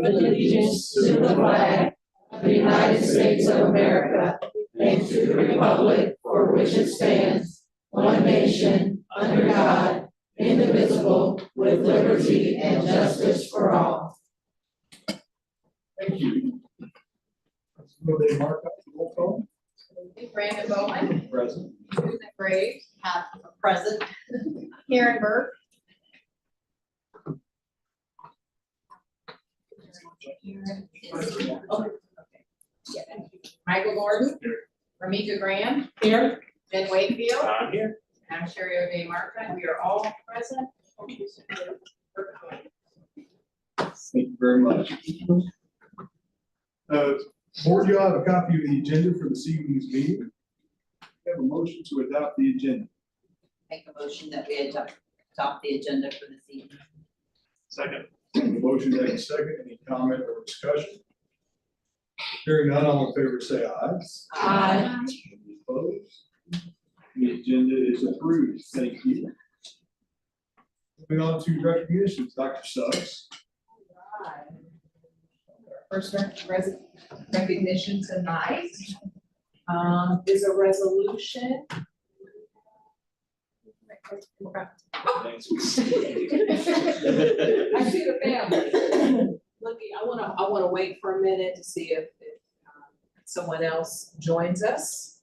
allegiance to the flag of the United States of America and to the republic for which it stands, one nation, under God, indivisible, with liberty and justice for all. Thank you. Councilmember Mark, roll call. Brandon Bowman. Present. Susan Graves. Present. Karen Burke. Michael Gordon. Ramika Graham. Here. Ben Wakefield. I'm here. And I'm Sherry O'Day Markman. We are all present. Thank you very much. Board, you have a copy of the agenda for this evening's meeting. We have a motion to adopt the agenda. Make a motion that we adopt the agenda for this evening. Second. Motion made second. Any comment or discussion? Hearing none, all in favor say aye. Aye. Any opposed? The agenda is approved. Thank you. Moving on to recognitions, Dr. Suggs. First recognition tonight is a resolution. I see the family. Looking, I wanna wait for a minute to see if someone else joins us.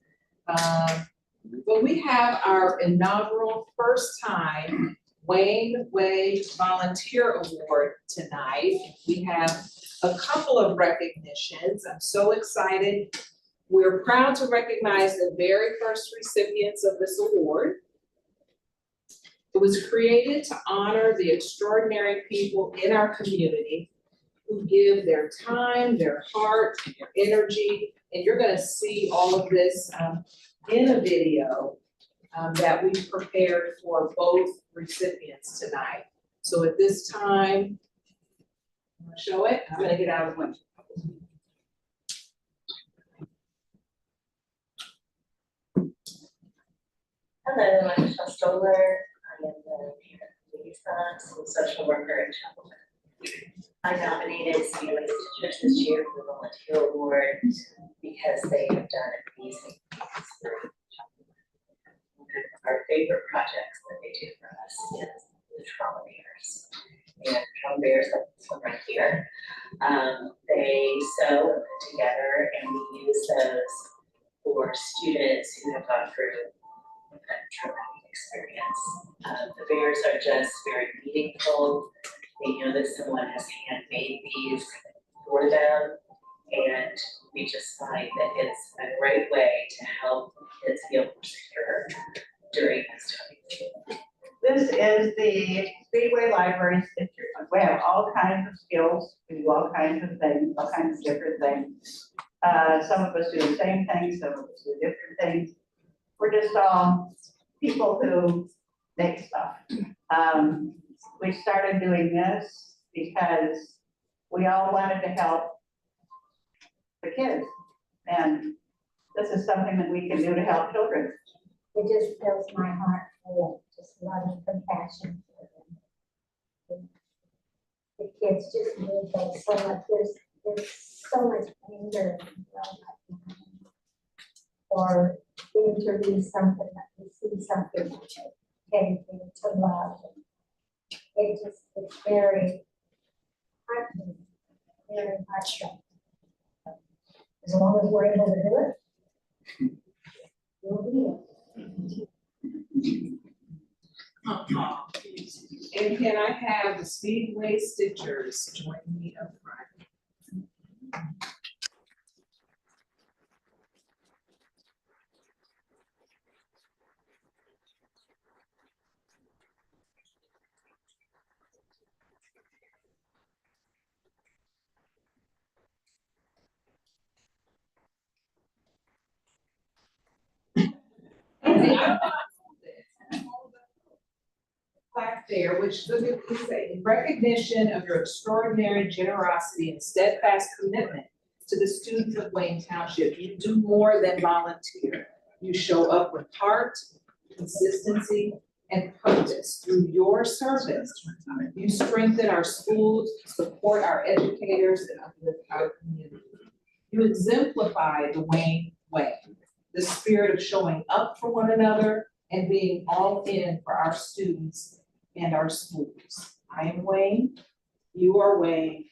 But we have our inaugural first time Wayne Way Volunteer Award tonight. We have a couple of recognitions. I'm so excited. We're proud to recognize the very first recipients of this award. It was created to honor the extraordinary people in our community who give their time, their heart, their energy, and you're gonna see all of this in a video that we prepared for both recipients tonight. So at this time, I'm gonna show it. I'm gonna get out of the way. Hello, I'm Michelle Stoller. I am the liaison and social worker in Chapel. I nominated City Waste Teachers this year for the volunteer award because they have done amazing things for Chapel. One of our favorite projects that they do for us is the trauma bears. And trauma bears, like this one right here, they sew and put together, and we use those for students who have gone through a traumatic experience. The bears are just very meaningful. They know that someone has handmade these for them, and we just find that it's a great way to help kids feel more secure during this time. This is the Speedway Library Institute. We have all kinds of skills, we do all kinds of things, all kinds of different things. Some of us do the same things, some of us do different things. We're just all people who make stuff. We started doing this because we all wanted to help the kids. And this is something that we can do to help children. It just fills my heart full of just love and compassion for them. The kids just need that so much. There's so much anger or being to read something, that we see something, anything to love. It's very heartfelt, very heartfelt. As long as we're able to do it, we'll do it. And can I have the Speedway Stitchers join me up front? Plaque there, which look at this say, in recognition of your extraordinary generosity and steadfast commitment to the students of Wayne Township, you do more than volunteer. You show up with heart, consistency, and purpose. Through your service, you strengthen our schools, support our educators, and uplift our community. You exemplify the Wayne way, the spirit of showing up for one another and being all in for our students and our schools. I am Wayne, you are Wayne,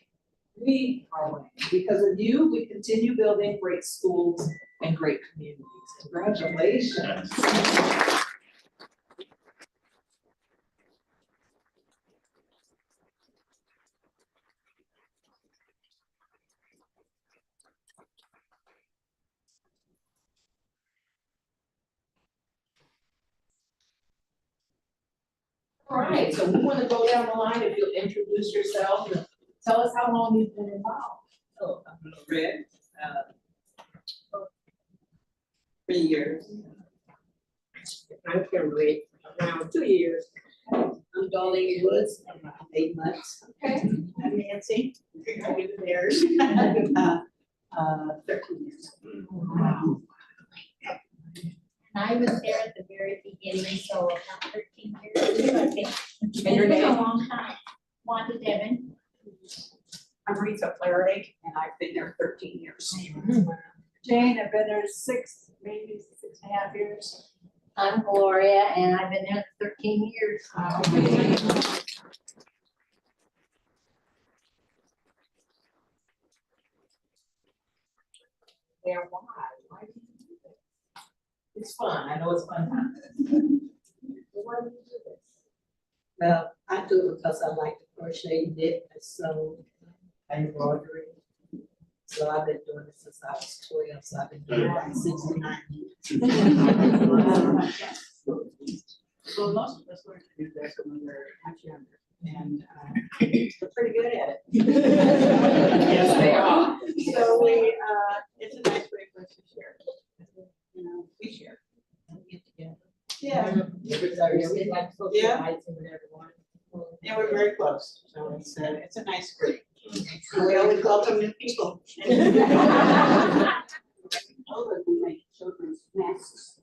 we are Wayne. Because of you, we continue building great schools and great communities. Congratulations. All right, so we want to go down the line. If you'll introduce yourself and tell us how long you've been involved. Oh, I'm Red, 3 years. I'm Kimberly, around 2 years. I'm Darlene Woods, around 8 months. Okay. I'm Nancy, I'm there, 13 years. Wow. I was there at the very beginning, so about 13 years, I think. And your It's been name? a long time. Wanda Devon. I'm Rita Flaherty, and I've been there 13 years. Jane, I've been there 6.5 years. I'm Gloria, and I've been there 13 years. Yeah, why? Why do you do this? It's fun. I know it's fun time. Why do you do this? Well, I do it because I like to crochet, knit, and sew, and embroidery. So I've been doing it since I was 12, so I've been doing it 69 years. Well, most of us learned to do this when we were much younger, and we're pretty good at it. Yes, they are. So we, it's a nice way for us to share. You know, we share. And get together. Yeah, Every Thursday, like socializing with everyone. and we're very close, so it's a nice group. And we always welcome new people. Older, we make children's masks.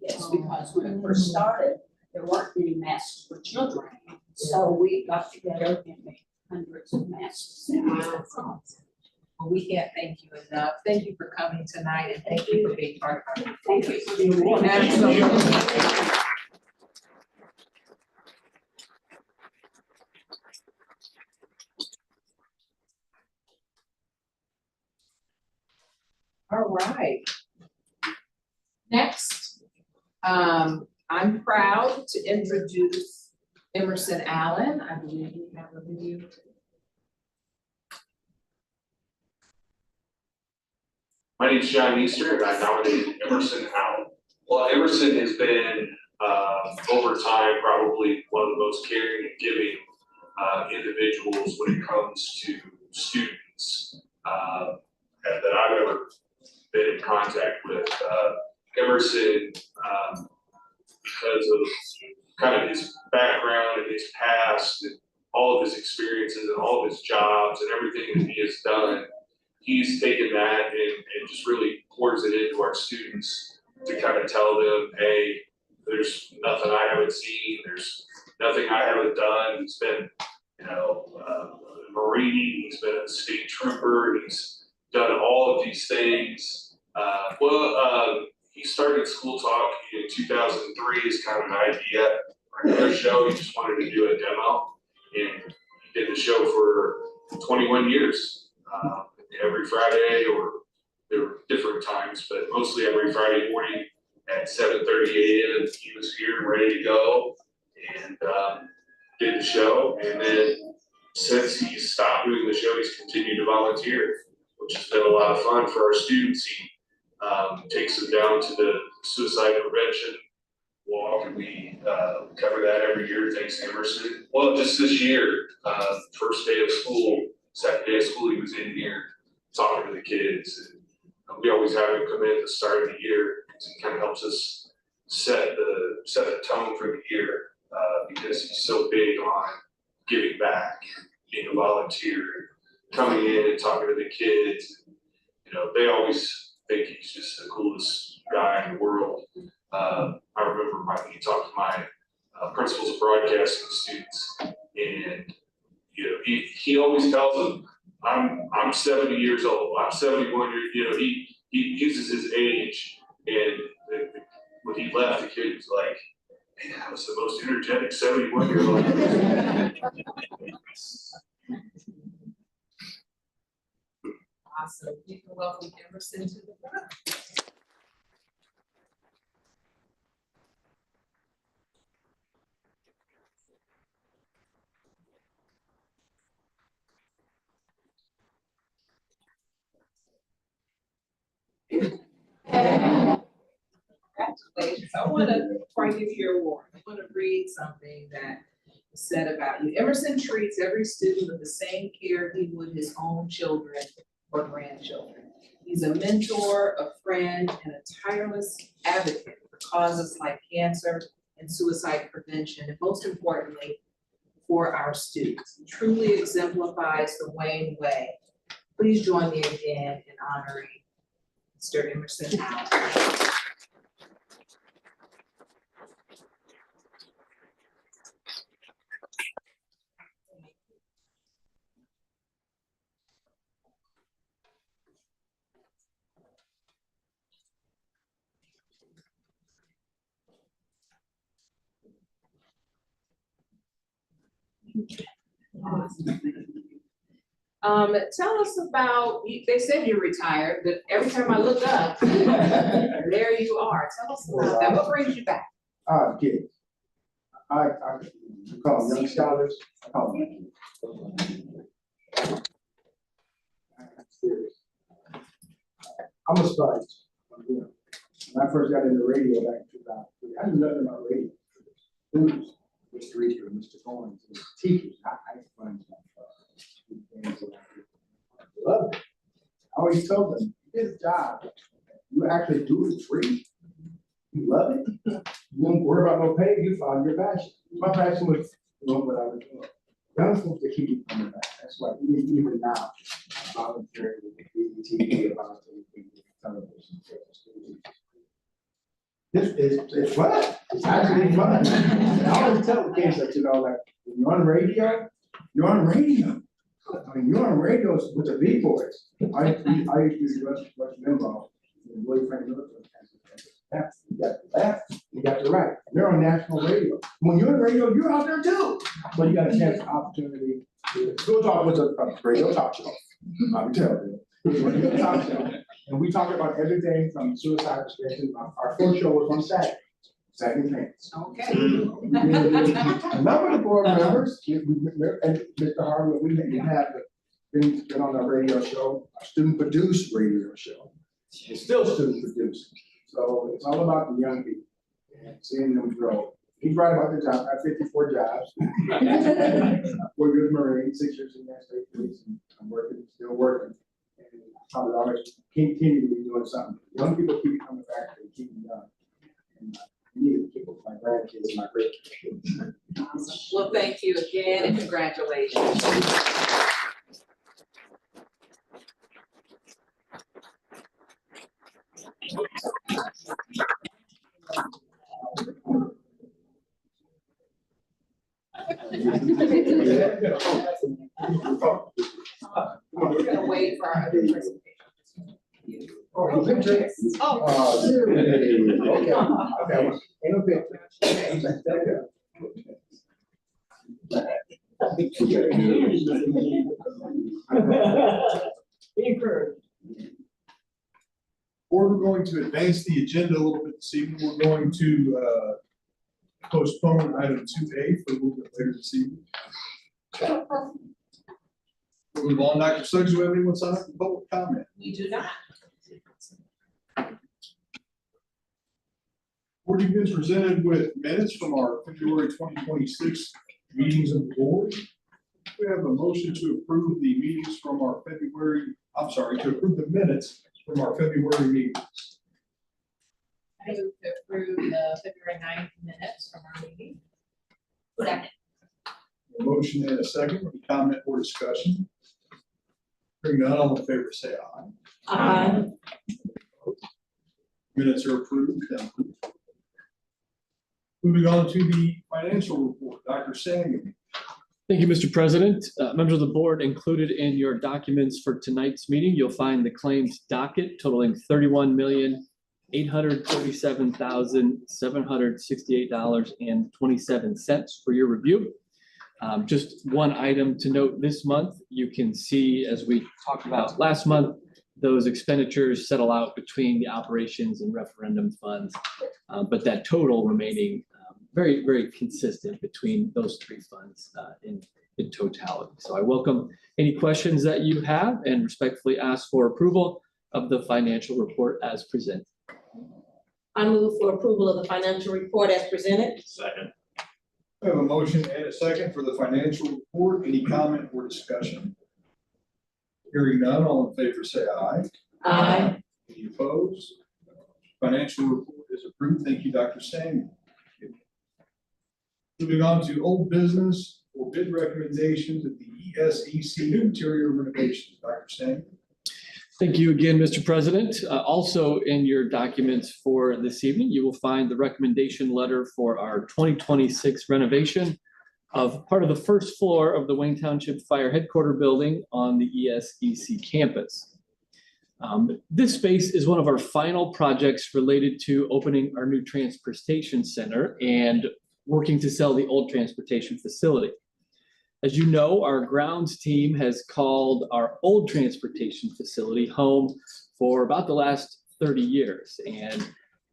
Yes, because when it first started, there weren't any masks for children. So we got together and made hundreds of masks. Well, we can't thank you enough. Thank you for coming tonight and thank you for being part of our. Thank you for the award. Absolutely. All right. Next, I'm proud to introduce Emerson Allen. I believe you have a video. My name's John Easter, and I nominated Emerson Allen. Well, Emerson has been, over time, probably one of the most caring and giving individuals when it comes to students that I've ever been in contact with. Emerson, because of kind of his background and his past and all of his experiences and all of his jobs and everything that he has done, he's taken that and just really pours it into our students to kind of tell them, hey, there's nothing I haven't seen, there's nothing I haven't done. He's been, a Marine, he's been a state trooper, he's done all of these things. He started School Talk in 2003 as kind of an idea for another show. He just wanted to do a demo, and he did the show for 21 years. Every Friday, or there were different times, but mostly every Friday morning at 7:30 a.m. he was here and ready to go, and did the show. And then since he's stopped doing the show, he's continued to volunteer, which has been a lot of fun for our students. He takes them down to the suicide prevention walk, and we cover that every year. Thanks to Emerson. Well, just this year, first day of school, second day of school, he was in here talking to the kids. And we always have him come in at the start of the year, because he kind of helps us set the tone for the year, because he's so big on giving back, being a volunteer, coming in and talking to the kids. They always think he's just the coolest guy in the world. I remember he talked to my principals of broadcasting students. And, he always tells them, I'm 70 years old, I'm 71 years, he uses his age. And when he left, the kid was like, man, I was the most energetic 71-year-old. Awesome. You can welcome Emerson to the front. Congratulations. I want to, before I give you your award, I want to read something that was said about you. Emerson treats every student with the same care he would his own children or grandchildren. He's a mentor, a friend, and a tireless advocate for causes like cancer and suicide prevention, and most importantly, for our students. He truly exemplifies the Wayne way. Please join me again in honoring Mr. Emerson Allen. Tell us about, they said you're retired, but every time I look up, there you are. Tell us about that. What brings you back? Kids. I call them young scholars. I call them kids. I'm serious. I'm a sponge. When I first got into radio back in 2003, I knew nothing about radio. Students, Mr. Reeser, Mr. Cohen, teachers, I explained stuff. I love it. I always told them, this job, you actually do it free. You love it. You won't worry about no pay. You found your passion. My passion was doing what I was doing. Young folks to keep me coming back. That's why even now, I volunteer with the TV, volunteer with television. It's fun. It's actually fun. And I always tell the kids that, like, when you're on radio, you're on radio. I mean, you're on radio with the big boys. I used to Rush Limbaugh, and Willie Frank Milton. You got the left, you got the right. They're on national radio. When you're on radio, you're out there too. So you got a chance, opportunity to go talk with a radio talk show. I'm telling you, radio talk show. And we talk about everything from suicide prevention. Our first show was on Saturday. Second chance. Okay. A number of the board members, and Mr. Harvey, we have been on a radio show, a student produced radio show. It's still student produced. So it's all about the young people and seeing them grow. He's right about the job. I have 54 jobs. 4 years Marine, 6 years in the United States Police, and I'm working, still working. And I probably always continue to be doing something. Young people keep coming back and keep me young. And I need to keep up my grandkids and my great kids. Awesome. Well, thank you again and congratulations. We're gonna wait for our other presentation. Oh, picture? Oh. Okay. Okay. Ain't no picture. We're going to advance the agenda a little bit this evening. We're going to postpone item 2A for a little bit later this evening. We'll move on. Dr. Suggs, do you have anyone sign up for public comment? We do not. Board has been presented with minutes from our February 2026 meetings of the board. We have a motion to approve the meetings from our to approve the minutes from our February meetings. I move to approve the February 9th minutes from our meeting. Second. A motion and a second. Any comment or discussion? Hearing none, all in favor say aye. Minutes are approved. Moving on to the financial report, Dr. Samuel. Thank you, Mr. President. Members of the board, included in your documents for tonight's meeting, you'll find the claims docket totaling $31,837,768.27 for your review. Just one item to note this month, you can see, as we talked about last month, those expenditures settle out between the operations and referendum funds, but that total remaining very, very consistent between those three funds in totality. So I welcome any questions that you have and respectfully ask for approval of the financial report as presented. I move for approval of the financial report as presented. Second. I have a motion and a second for the financial report. Any comment or discussion? Hearing none, all in favor say aye. Aye. Any opposed? Financial report is approved. Thank you, Dr. Samuel. Moving on to old business or bid recommendations of the ESEC interior renovations, Dr. Samuel. Thank you again, Mr. President. Also in your documents for this evening, you will find the recommendation letter for our 2026 renovation of part of the first floor of the Wayne Township Fire Headquarters building on the ESEC campus. This space is one of our final projects related to opening our new transportation center and working to sell the old transportation facility. As you know, our grounds team has called our old transportation facility home for about the last 30 years. And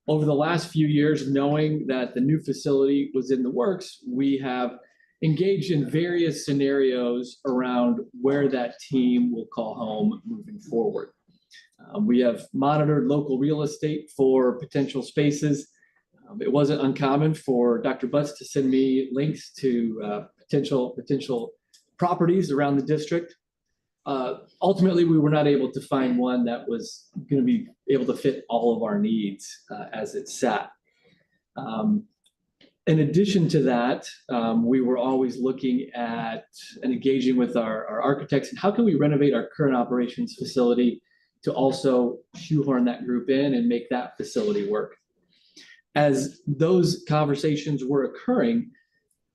over the last few years, knowing that the new facility was in the works, we have engaged in various scenarios around where that team will call home moving forward. We have monitored local real estate for potential spaces. It wasn't uncommon for Dr. Butts to send me links to potential properties around the district. Ultimately, we were not able to find one that was going to be able to fit all of our needs as it sat. In addition to that, we were always looking at and engaging with our architects and how can we renovate our current operations facility to also shoehorn that group in and make that facility work. As those conversations were occurring,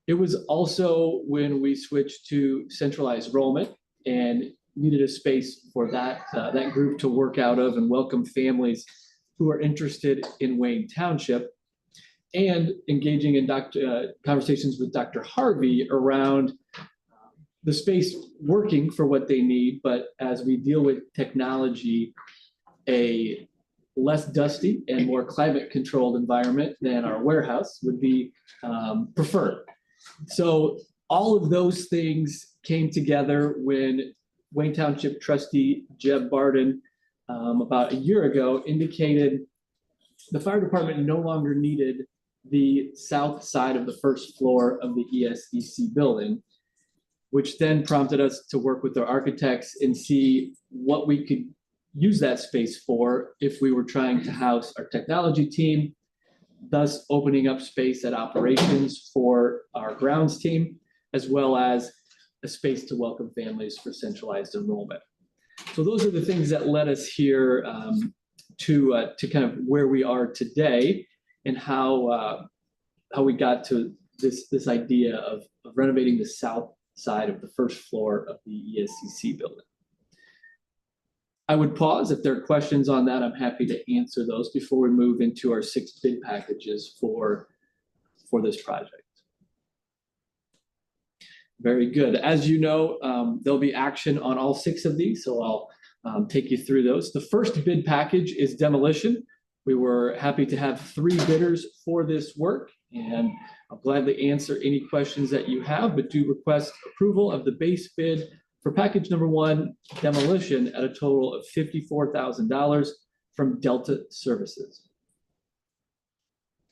it was also when we switched to centralized enrollment and needed a space for that group to work out of and welcome families who are interested in Wayne Township, and engaging in conversations with Dr. Harvey around the space working for what they need, but as we deal with technology, a less dusty and more climate controlled environment than our warehouse would be preferred. So all of those things came together when Wayne Township trustee Jeb Barden about a year ago indicated the fire department no longer needed the south side of the first floor of the ESEC building, which then prompted us to work with our architects and see what we could use that space for if we were trying to house our technology team, thus opening up space at operations for our grounds team, as well as a space to welcome families for centralized enrollment. So those are the things that led us here to kind of where we are today and how we got to this idea of renovating the south side of the first floor of the ESEC building. I would pause. If there are questions on that, I'm happy to answer those before we move into our 6 bid packages for this project. Very good. As you know, there'll be action on all 6 of these, so I'll take you through those. The first bid package is demolition. We were happy to have 3 bidders for this work, and I'll gladly answer any questions that you have, but do request approval of the base bid for package number 1, demolition, at a total of $54,000 from Delta Services.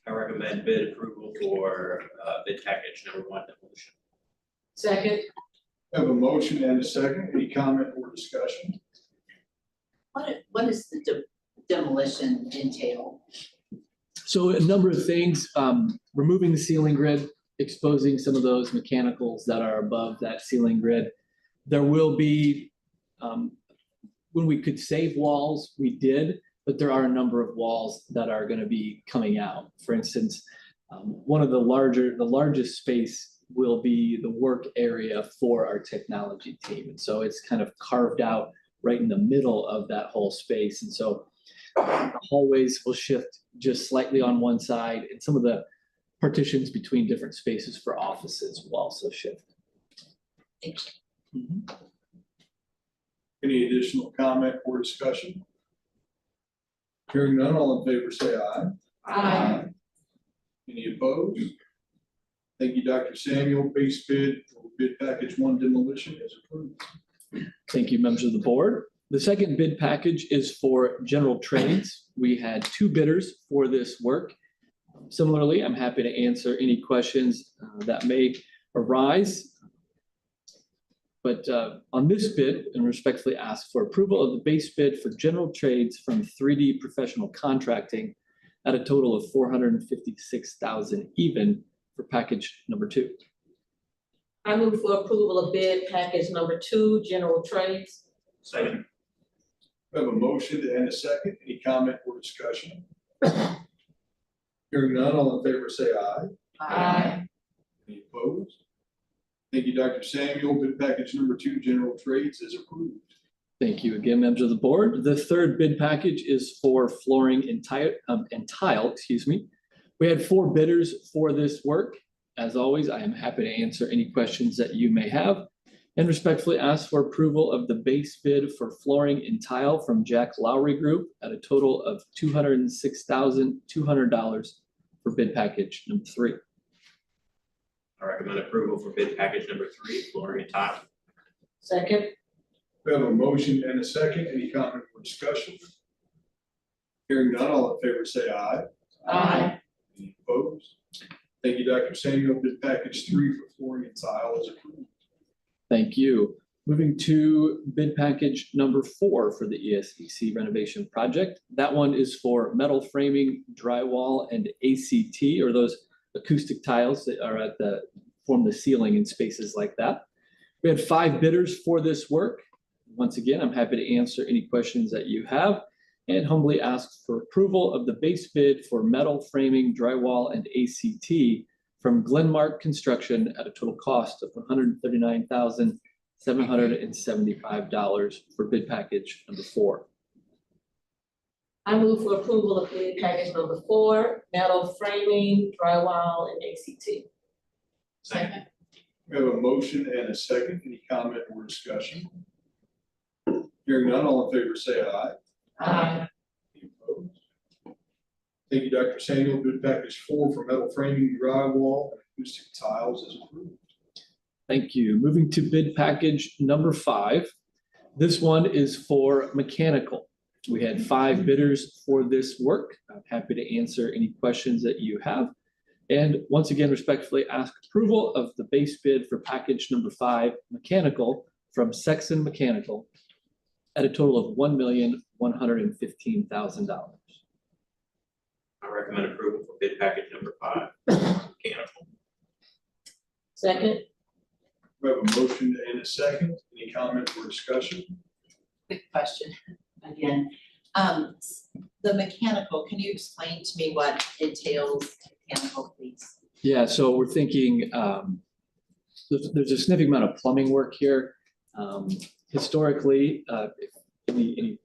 I recommend bid approval for bid package number 1, demolition. Second. I have a motion and a second. Any comment or discussion? What does the demolition entail? So a number of things, removing the ceiling grid, exposing some of those mechanicals that are above that ceiling grid. There will be, when we could save walls, we did, but there are a number of walls that are going to be coming out. For instance, One of the largest space will be the work area for our technology team. And so it's kind of carved out right in the middle of that whole space. And so the hallways will shift just slightly on one side, and some of the partitions between different spaces for offices will also shift. Thank you. Mhm. Any additional comment or discussion? Hearing none, all in favor say aye. Aye. Any opposed? Thank you, Dr. Samuel. Base bid for bid package 1 demolition is approved. Thank you, members of the board. The second bid package is for general trades. We had 2 bidders for this work. Similarly, I'm happy to answer any questions that may arise. But on this bid, and respectfully ask for approval of the base bid for general trades from 3D Professional Contracting at a total of $456,000 even for package number 2. I move for approval of bid package number 2, general trades. Second. We have a motion and a second. Any comment or discussion? Hearing none, all in favor say aye. Aye. Any opposed? Thank you, Dr. Samuel. Bid package number 2, general trades is approved. Thank you again, members of the board. The third bid package is for flooring and tile, excuse me. We had 4 bidders for this work. As always, I am happy to answer any questions that you may have and respectfully ask for approval of the base bid for flooring and tile from Jack Lowry Group at a total of $206,200 for bid package number 3. I recommend approval for bid package number 3, flooring and tile. Second. We have a motion and a second. Any comment or discussion? Hearing none, all in favor say aye. Aye. Any opposed? Thank you, Dr. Samuel. Bid package 3 for flooring and tile is approved. Thank you. Moving to bid package number 4 for the ESEC renovation project. That one is for metal framing, drywall, and ACT, or those acoustic tiles that are form the ceiling in spaces like that. We had 5 bidders for this work. Once again, I'm happy to answer any questions that you have and humbly ask for approval of the base bid for metal framing, drywall, and ACT from Glenmark Construction at a total cost of $139,775 for bid package number 4. I move for approval of bid package number 4, metal framing, drywall, and ACT. Second. We have a motion and a second. Any comment or discussion? Hearing none, all in favor say aye. Aye. Any opposed? Thank you, Dr. Samuel. Bid package 4 for metal framing, drywall, and acoustic tiles is approved. Thank you. Moving to bid package number 5. This one is for mechanical. We had 5 bidders for this work. I'm happy to answer any questions that you have. And once again, respectfully ask approval of the base bid for package number 5, mechanical, from Sexton Mechanical at a total of $1,115,000. I recommend approval for bid package number 5, mechanical. Second. We have a motion and a second. Any comment or discussion? Quick question again. The mechanical, can you explain to me what entails mechanical, please? Yeah, so we're thinking there's a significant amount of plumbing work here. Historically, if any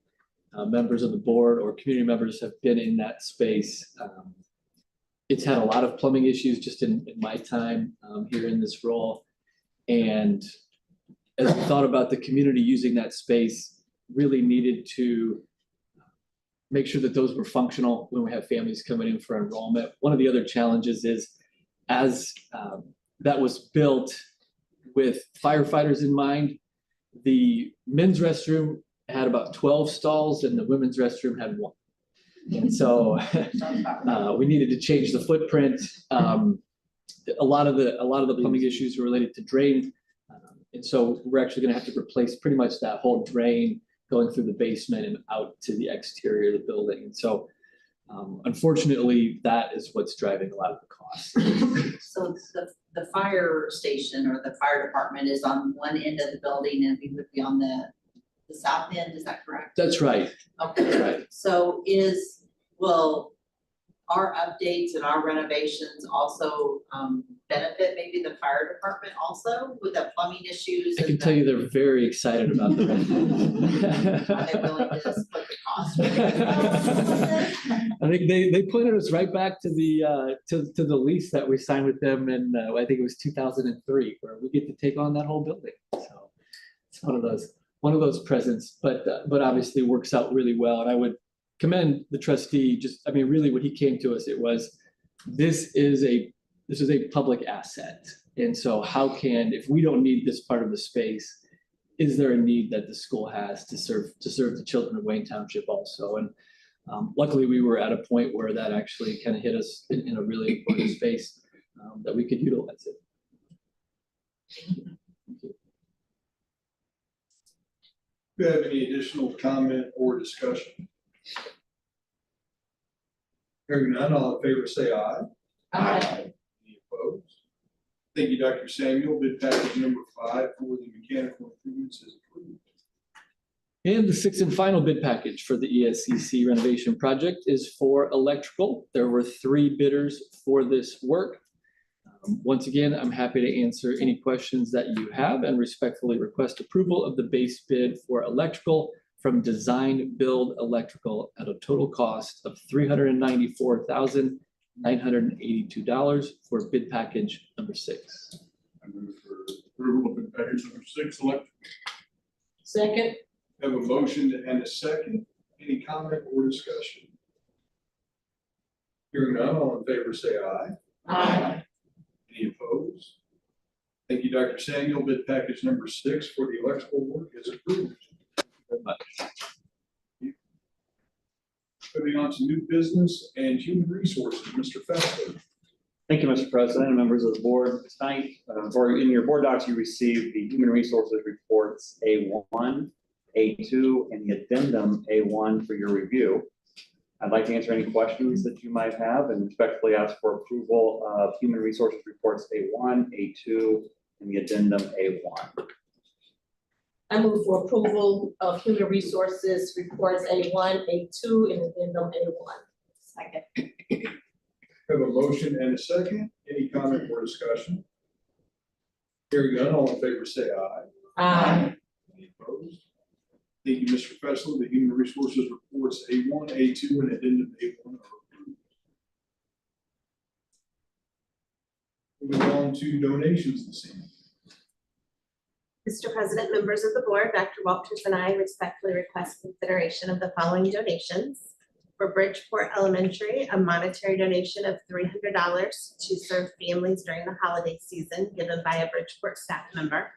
members of the board or community members have been in that space, it's had a lot of plumbing issues just in my time here in this role. And as we thought about the community using that space, really needed to make sure that those were functional when we have families coming in for enrollment. One of the other challenges is as that was built with firefighters in mind, the men's restroom had about 12 stalls and the women's restroom had 1. And so we needed to change the footprint. A lot of the plumbing issues were related to drain. And so we're actually going to have to replace pretty much that whole drain going through the basement and out to the exterior of the building. And so unfortunately, that is what's driving a lot of the costs. So the fire station or the fire department is on one end of the building and we would be on the south end, is that correct? That's right. Okay. That's right. So will our updates and our renovations also benefit maybe the fire department also with the plumbing issues? I can and tell you they're very excited about Are they that. willing to split the cost? I think they pointed us right back to the lease that we signed with them in, I think it was 2003, where we get to take on that whole building. So it's one of those presents, but obviously works out really well. And I would commend the trustee, really what he came to us, it was, this is a public asset. And so if we don't need this part of the space, is there a need that the school has to serve the children of Wayne Township also? And luckily we were at a point where that actually kind of hit us in a really important space that we could utilize it. Do you have any additional comment or discussion? Hearing none, all in favor say aye. Aye. Any opposed? Thank you, Dr. Samuel. Bid package number 5 for the mechanical improvements is approved. And the sixth and final bid package for the ESCC renovation project is for electrical. There were 3 bidders for this work. Once again, I'm happy to answer any questions that you have and respectfully request approval of the base bid for electrical from Design Build Electrical at a total cost of $394,982 for bid package number 6. I move for approval of bid package number 6, electric. Second. Have a motion and a second. Any comment or discussion? Hearing none, all in favor say aye. Aye. Any opposed? Thank you, Dr. Samuel. Bid package number 6 for the electrical work is approved. Very much. Moving on to new business and human resources, Mr. Fessler. Thank you, Mr. President and members of the board. Tonight, or in your board docs, you received the human resources reports A1, A2, and the addendum A1 for your review. I'd like to answer any questions that you might have and respectfully ask for approval of human resources reports A1, A2, and the addendum A1. I move for approval of human resources reports A1, A2, and addendum A1. Second. Have a motion and a second. Any comment or discussion? Hearing none, all in favor say aye. Aye. Any opposed? Thank you, Mr. Fessler. The human resources reports A1, A2, and addendum A1 are approved. Moving on to donations this evening. Mr. President, members of the board, Dr. Walters and I respectfully request consideration of the following donations. For Bridgeport Elementary, a monetary donation of $300 to serve families during the holiday season given by a Bridgeport staff member.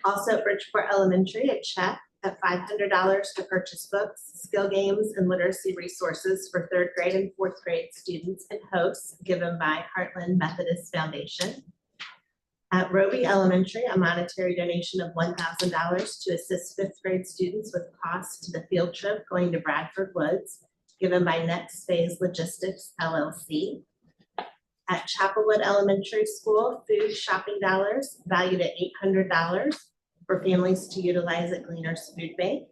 Also at Bridgeport Elementary, a check at $500 to purchase books, skill games, and literacy resources for 3rd grade and 4th grade students and hosts given by Heartland Methodist Foundation. At Roby Elementary, a monetary donation of $1,000 to assist 5th grade students with costs to the field trip going to Bradford Woods, given by Next Phase Logistics LLC. At Chapelwood Elementary School, food shopping dollars valued at $800 for families to utilize at Gleaner's Food Bank.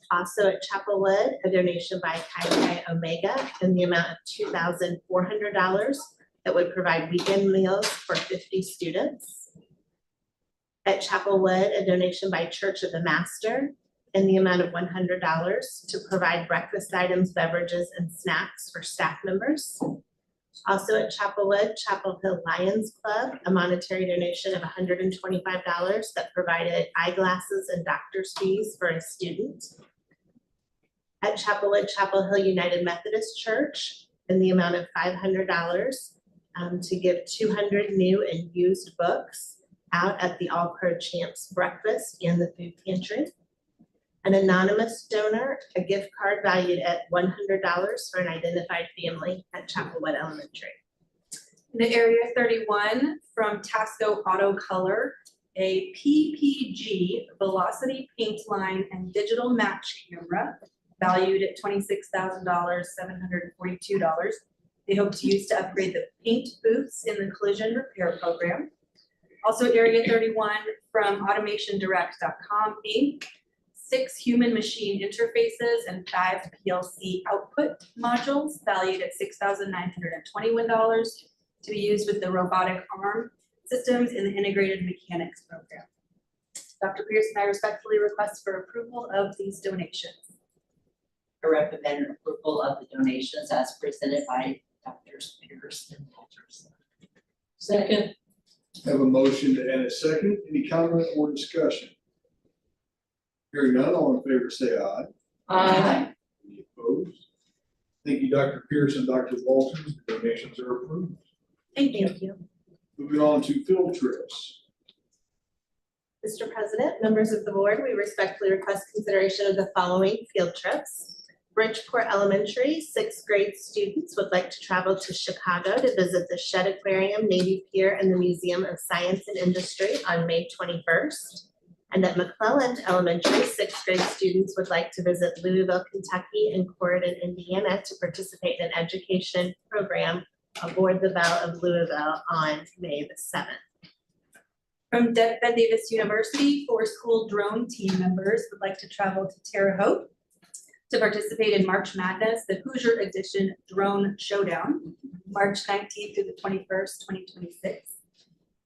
Also at Chapelwood, a donation by Chi Chi Omega in the amount of $2,400 that would provide weekend meals for 50 students. At Chapelwood, a donation by Church of the Master in the amount of $100 to provide breakfast items, beverages, and snacks for staff members. Also at Chapelwood, Chapel Hill Lions Club, a monetary donation of $125 that provided eyeglasses and doctor's fees for a student. At Chapelwood, Chapel Hill United Methodist Church in the amount of $500 to give 200 new and used books out at the All Pro Champs breakfast and the food pantry. An anonymous donor, a gift card valued at $100 for an identified family at Chapelwood Elementary. The Area 31 from Tasco Auto Color, a PPG Velocity paint line and digital match camera valued at $26,742. They hope to use to upgrade the paint booths in the collision repair program. Also Area 31 from AutomationDirect.com Inc. 6 human-machine interfaces, and 5 PLC output modules valued at $6,921 to be used with the robotic arm systems in the integrated mechanics program. Dr. Pierce and I respectfully request for approval of these donations. I recommend approval of the donations as presented by Drs. Pierce and Walters. Second. Have a motion and a second. Any comment or discussion? Hearing none, all in favor say aye. Aye. Any opposed? Thank you, Dr. Pierce and Dr. Walters. The donations are approved. Thank you. Moving on to field trips. Mr. President, members of the board, we respectfully request consideration of the following field trips. Bridgeport Elementary, 6th grade students would like to travel to Chicago to visit the Shedd Aquarium, Navy Pier, and the Museum of Science and Industry on May 21st. And at McClelland Elementary, 6th grade students would like to visit Louisville, Kentucky, and Corydon, Indiana to participate in an education program aboard the Belle of Louisville on May the 7th. From Ben Davis University, 4 school drone team members would like to travel to Terre Haute to participate in March Madness, the Hoosier Edition Drone Showdown, March 19th through the 21st, 2026.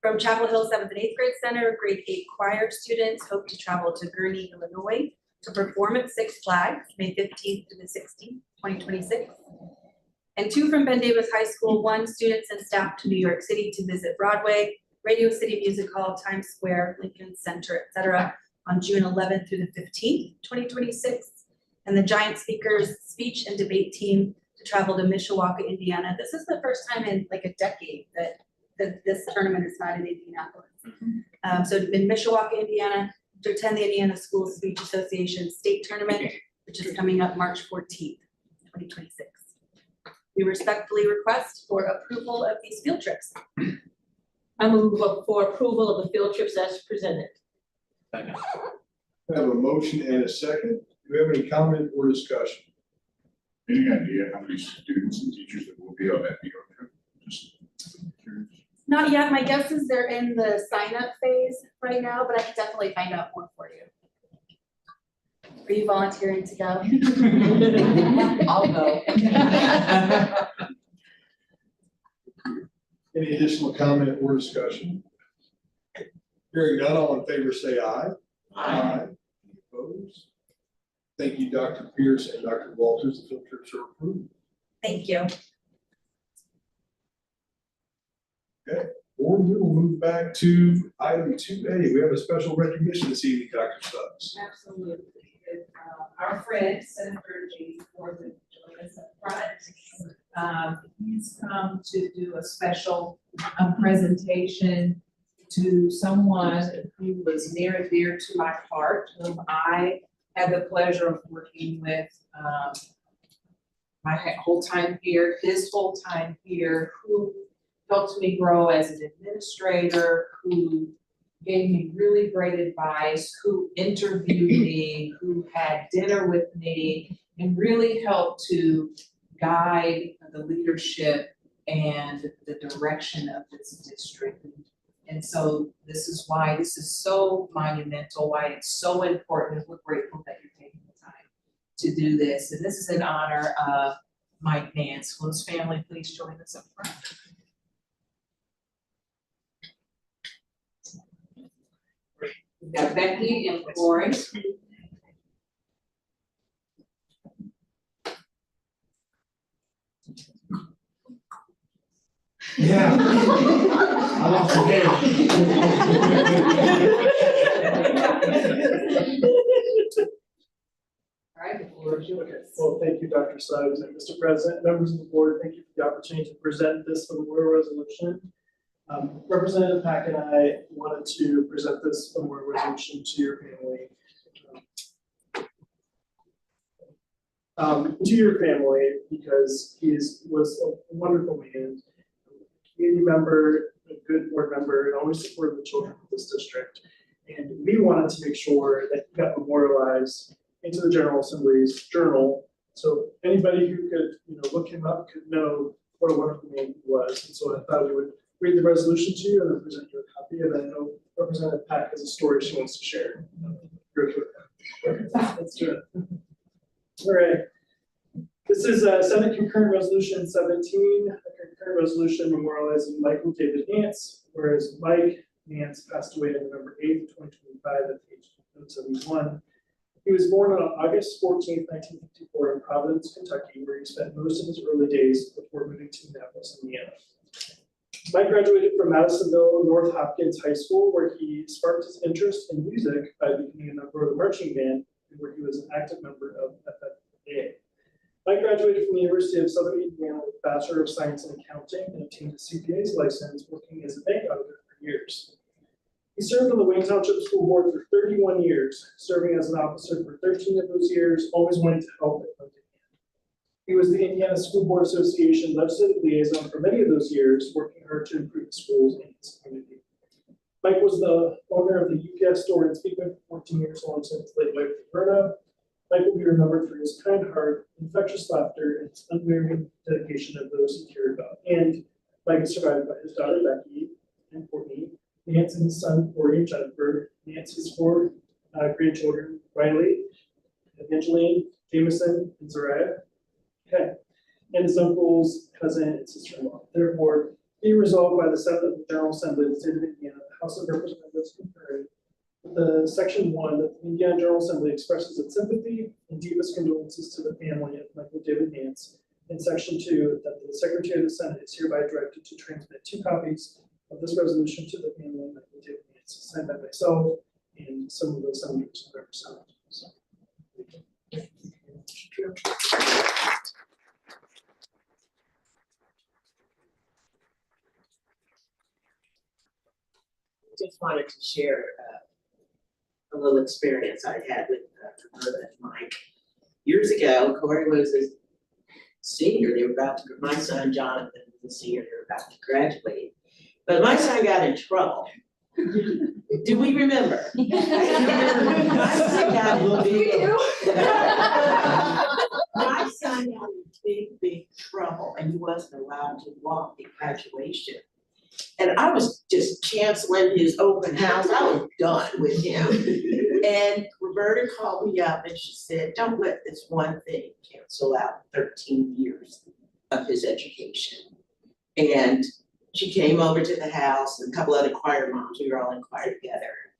From Chapel Hill 7th and 8th grade center, grade 8 choir students hope to travel to Gurnee, Illinois to perform at Six Flags, May 15th through the 16th, 2026. And 2 from Ben Davis High School, 1 students and staff to New York City to visit Broadway, Radio City Music Hall, Times Square, Lincoln Center, etc. on June 11th through the 15th, 2026. And the Giant Speakers speech and debate team to travel to Mishawaka, Indiana. This is the first time in like a decade that this tournament is not in Indianapolis. So in Mishawaka, Indiana, to attend the Indiana School Speech Association State Tournament, which is coming up March 14th, 2026. We respectfully request for approval of these field trips. I move for approval of the field trips as presented. Second. I have a motion and a second. Do you have any comment or discussion? Any idea how many students and teachers that will be on that field trip? Just curious. Not yet. My guess is they're in the sign-up phase right now, but I can definitely find out more for you. Are you volunteering to go? I'll go. Any additional comment or discussion? Hearing none, all in favor say aye. Aye. Any opposed? Thank you, Dr. Pierce and Dr. Walters. The field trips are approved. Thank you. Okay, board, we will move back to item 2A. We have a special recognition this evening, Dr. Stubbs. Absolutely. Our friend, Senator James Ford, will join us up front. He's come to do a special presentation to someone who was near and dear to my heart, whom I had the pleasure of working with my whole time here, his whole time here, who helped me grow as an administrator, who gave me really great advice, who interviewed me, who had dinner with me, and really helped to guide the leadership and the direction of this district. And so this is why this is so monumental, why it's so important. We're grateful that you're taking the time to do this. And this is in honor of Mike Nance. Will his family please join us up front? We've got Becky and Corey. Yeah. I lost the game. All right, the floor is yours. Well, thank you, Dr. Suggs, and Mr. President, members of the board, thank you for the opportunity to present this memorial resolution. Representative Pack and I wanted to present this memorial resolution to your family. To your family, because he was a wonderful man, community member, a good board member, and always supported the children of this district. And we wanted to make sure that he got memorialized into the General Assembly's journal, so anybody who could, look him up could know what a wonderful man he was. And so I thought we would read the resolution to you and then present you a copy, and I know Representative Pack has a story she wants to share. You're okay with that? let's do it. All right. This is Senate Concurrent Resolution 17, a concurrent resolution memorializing Michael David Nance, whereas Mike Nance passed away on November 8th, 2025 at the age of 71. He was born on August 14th, 1954 in Providence, Kentucky, where he spent most of his early days before moving to Annapolis, Indiana. Mike graduated from Madisonville North Hopkins High School, where he sparked his interest in music by becoming a member of the marching band, and where he was an active member of FFA. Mike graduated from the University of Southern Indiana with a Bachelor of Science in Accounting and obtained a CPA's license, working as a bank auditor for years. He served on the Wayne Township School Board for 31 years, serving as an officer for 13 of those years, always wanting to help and lend a hand. He was the Indiana School Board Association legislative liaison for many of those years, working hard to improve the schools in his community. Mike was the owner of the UPS store in Speakman for 14 years alongside his late wife, Verna. Mike will be remembered for his kind heart, infectious laughter, and his unwearying dedication of those he cared about. And Mike is survived by his daughter, Becky, and Courtney, Nance and his son, Corey and Jennifer, Nance's four grandchildren, Riley, Evangeline, Jameson, and Zariah. Okay. And his uncles, cousin, and sister-in-law. Therefore, be resolved by the Senate of the General Assembly of the State of Indiana, the House of Representatives concurring the Section 1 that the Indiana General Assembly expresses its sympathy and deepest condolences to the family of Michael David Nance. And Section 2 that the Secretary of the Senate is hereby directed to transmit 2 copies of this resolution to the family of Michael David Nance, signed by myself and some of the senators who represent. So. Just wanted to share a little experience I had with Roberta and Mike. Years ago, Corey was a senior. They were about to, my son Jonathan was a senior. They were about to graduate. But my son got in trouble. Do we remember? My son got in my son got in big trouble, and he wasn't allowed to walk at graduation. And I was just canceling his open house. I was done with him. And Roberta called me up and she said, don't let this one thing cancel out 13 years of his education. And she came over to the house and a couple other choir moms, we were all in choir together.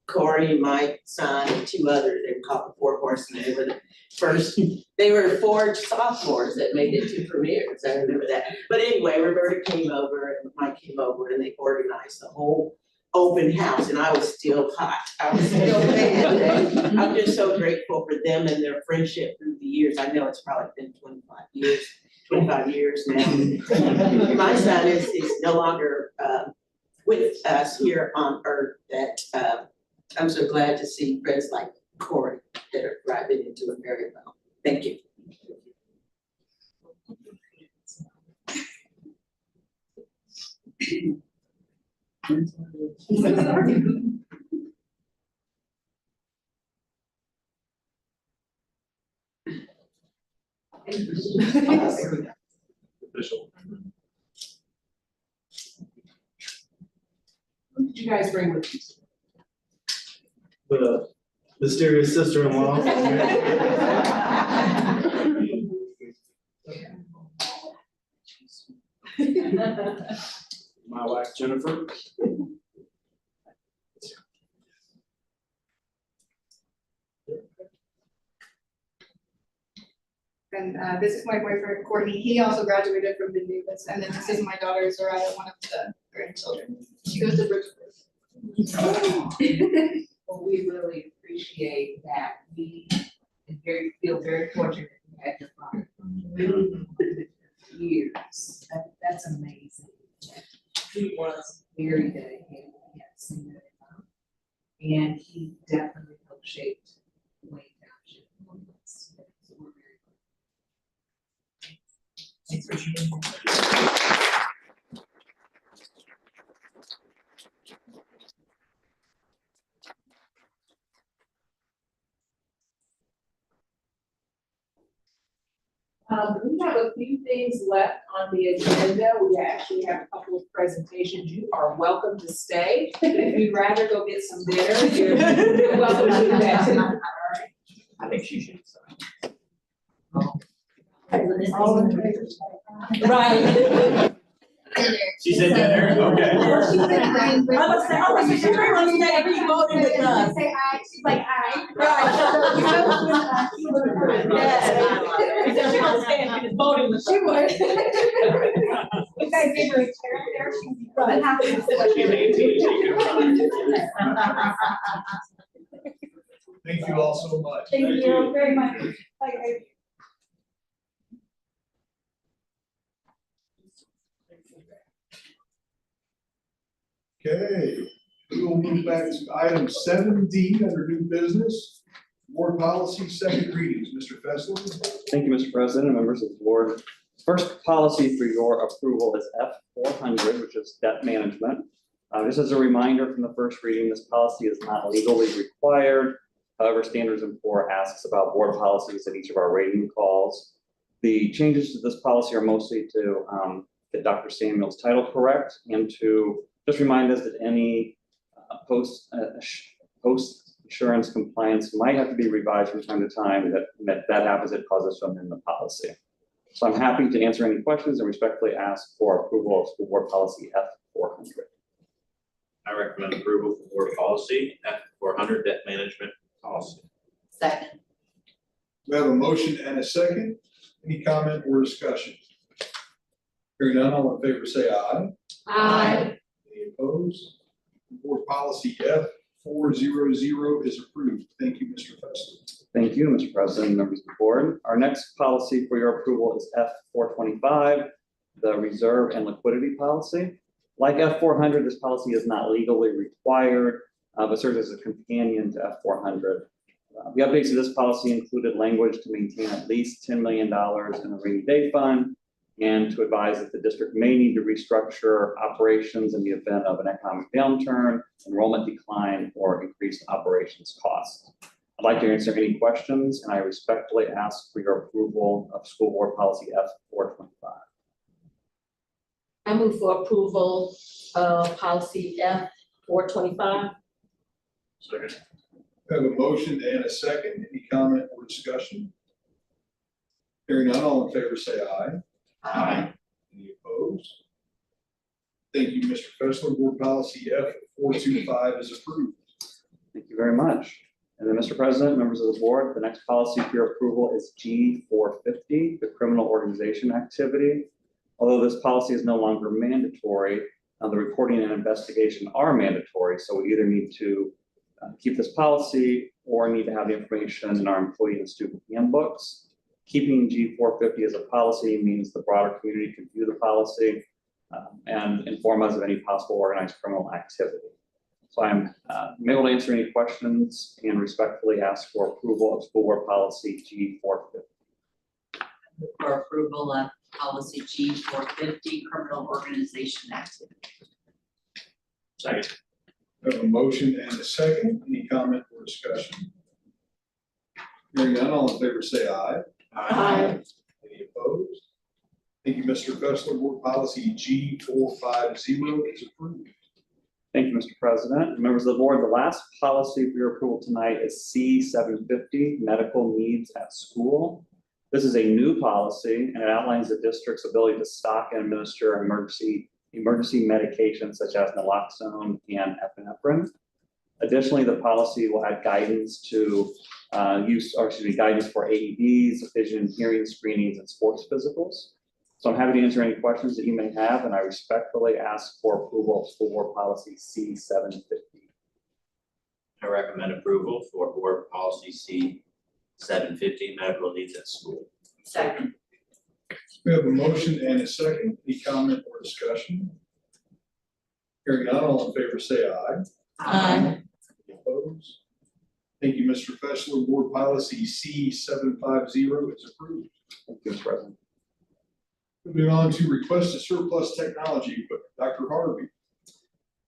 Corey, my son, and 2 others, they were called the 4 Horsemen. They were the first, they were 4 sophomores that made it to premieres. I remember that. But anyway, Roberta came over and Mike came over and they organized the whole open house, and I was still hot. I was still mad. And I'm just so grateful for them and their friendship through the years. I know it's probably been 25 years now. My son is no longer with us here on earth. That I'm so glad to see friends like Corey that are thriving into it very well. Thank you. Official. What did you guys bring with you? The mysterious sister-in-law. My wife Jennifer. And this is my boyfriend Courtney. He also graduated from the Davis. And then this is my daughter Zariah, one of the grandchildren. She goes to Bridgeport. Well, we really appreciate that. We feel very fortunate to have your father for years. That's amazing. He was very dedicated. Yes, and he definitely helped shape Wayne Township. So we're very grateful. Thanks for sharing. We have a few things left on the agenda. We actually have a couple of presentations. You are welcome to stay. If you'd rather go get some dinner, you're welcome to do that too. All right. think she should sign. All in favor? Right. She said dinner, okay. I was saying, everybody voted with us. Say aye, she's like aye. Because she was saying she was voting with us. She would. You guys gave her a chair there, she'd be running happy. She's 18, she can run. Thank you all so much. Thank you very much. Bye. Okay, we will move back to item 7D under new business. Board policy, second readings. Mr. Fessler. Thank you, Mr. President, and members of the board. First policy for your approval is F400, which is debt management. Just as a reminder from the first reading, this policy is not legally required. However, Standards & Poor's asks about board policies at each of our rating calls. The changes to this policy are mostly to get Dr. Samuel's title correct and to just remind us that any post-insurance compliance might have to be revised from time to time. That happens, it causes to amend the policy. So I'm happy to answer any questions and respectfully ask for approval of school board policy F400. I recommend approval for board policy F400, debt management policy. Second. We have a motion and a second. Any comment or discussion? Hearing none, all in favor say aye. Aye. Any opposed? Board policy F400 is approved. Thank you, Mr. Fessler. Thank you, Mr. President, members of the board. Our next policy for your approval is F425, the reserve and liquidity policy. Like F400, this policy is not legally required, but serves as a companion to F400. The updates to this policy included language to maintain at least $10 million in a rainy day fund and to advise that the district may need to restructure operations in the event of an economic downturn, enrollment decline, or increased operations costs. I'd like to answer any questions, and I respectfully ask for your approval of school board policy F425. I move for approval of policy F425. Second. We have a motion and a second. Any comment or discussion? Hearing none, all in favor say aye. Aye. Any opposed? Thank you, Mr. Fessler. Board policy F425 is approved. Thank you very much. And then, Mr. President, members of the board, the next policy for your approval is G450, the criminal organization activity. Although this policy is no longer mandatory, the reporting and investigation are mandatory, so we either need to keep this policy or need to have the information in our employee and student handbooks. Keeping G450 as a policy means the broader community can view the policy and inform us of any possible organized criminal activity. So I'm able to answer any questions and respectfully ask for approval of school board policy G450. For approval of policy G450, criminal organization activity. Second. We have a motion and a second. Any comment or discussion? Hearing none, all in favor say aye. Aye. Any opposed? Thank you, Mr. Fessler. Board policy G450 is approved. Thank you, Mr. President. Members of the board, the last policy for your approval tonight is C750, medical needs at school. This is a new policy and it outlines the district's ability to stock and administer emergency medications such as naloxone and epinephrine. Additionally, the policy will add guidance to guidance for AEDs, vision and hearing screenings, and sports physicals. So I'm happy to answer any questions that you may have, and I respectfully ask for approval of school board policy C750. I recommend approval for board policy C750, medical needs at school. Second. We have a motion and a second. Any comment or discussion? Hearing none, all in favor say aye. Aye. Any opposed? Thank you, Mr. Fessler. Board policy C750 is approved. Thank you, Mr. President. Moving on to request to surplus technology equipment. Dr. Harvey.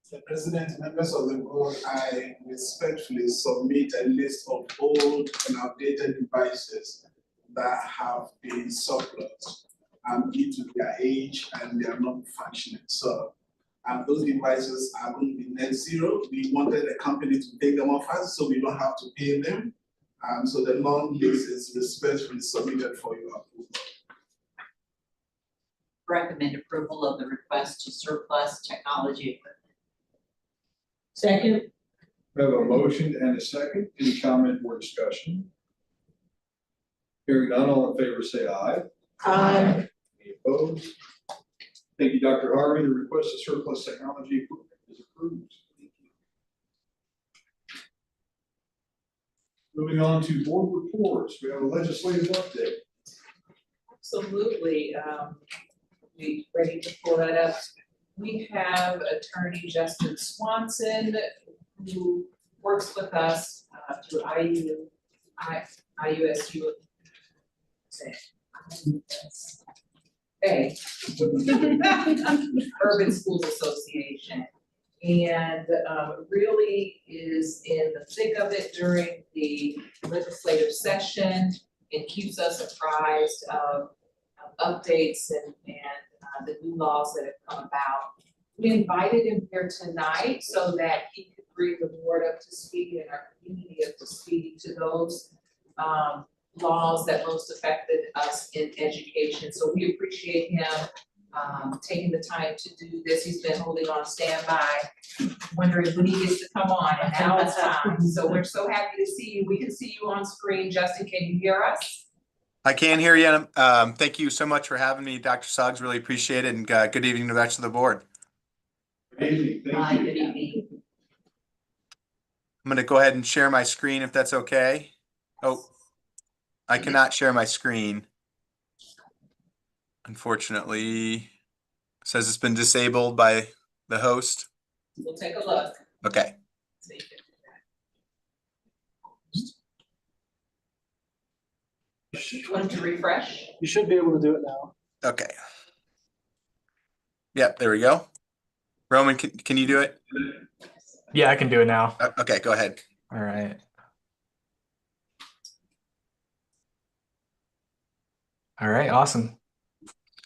Mr. President, members of the board, I respectfully submit a list of old and outdated devices that have been surplus due to their age and they are not functioning. So those devices are going to be net zero. We wanted the company to take them off us so we don't have to pay them. So the long list is respectfully submitted for your approval. Recommend approval of the request to surplus technology equipment. Second. We have a motion and a second. Any comment or discussion? Hearing none, all in favor say aye. Aye. Any opposed? Thank you, Dr. Harvey. The request to surplus technology equipment is approved. Thank you. Moving on to board reports, we have a legislative update. Absolutely, we ready to pull that up. We have Attorney Justin Swanson, who works with us through IUSU. Hey. Urban Schools Association. And really is in the thick of it during the legislative session and keeps us apprised of updates and the new laws that have come about. We invited him here tonight so that he could bring the board up to speed and our community up to speed to those laws that most affected us in education. So we appreciate him taking the time to do this. He's been holding on standby, wondering when he gets to come on, and now it's time. So we're so happy to see you. We can see you on screen. Justin, can you hear us? I can hear you. Thank you so much for having me, Dr. Suggs. Really appreciate it, and good evening to the rest of the board. Good evening. Thank Hi, you. good evening. I'm going to go ahead and share my screen if that's okay. Oh, I cannot share my screen. Unfortunately, it says it's been disabled by the host. We'll take a look. Okay. Want to refresh? You should be able to do it now. Okay. Yep, there we go. Roman, can you do it? Yeah, I can do it now. Okay, go ahead. All right. All right, awesome.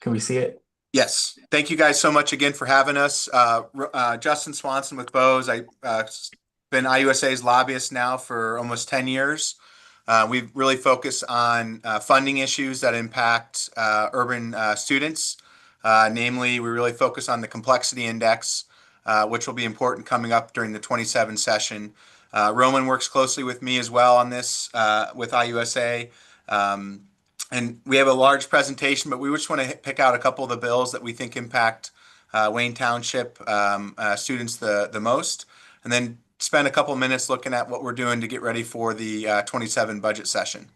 Can we see it? Yes. Thank you guys so much again for having us. Justin Swanson with Bose. I've been IUSA's lobbyist now for almost 10 years. We really focus on funding issues that impact urban students. Namely, we really focus on the complexity index, which will be important coming up during the 27 session. Roman works closely with me as well on this with IUSA. And we have a large presentation, but we just want to pick out a couple of the bills that we think impact Wayne Township students the most, and then spend a couple minutes looking at what we're doing to get ready for the 27 budget session.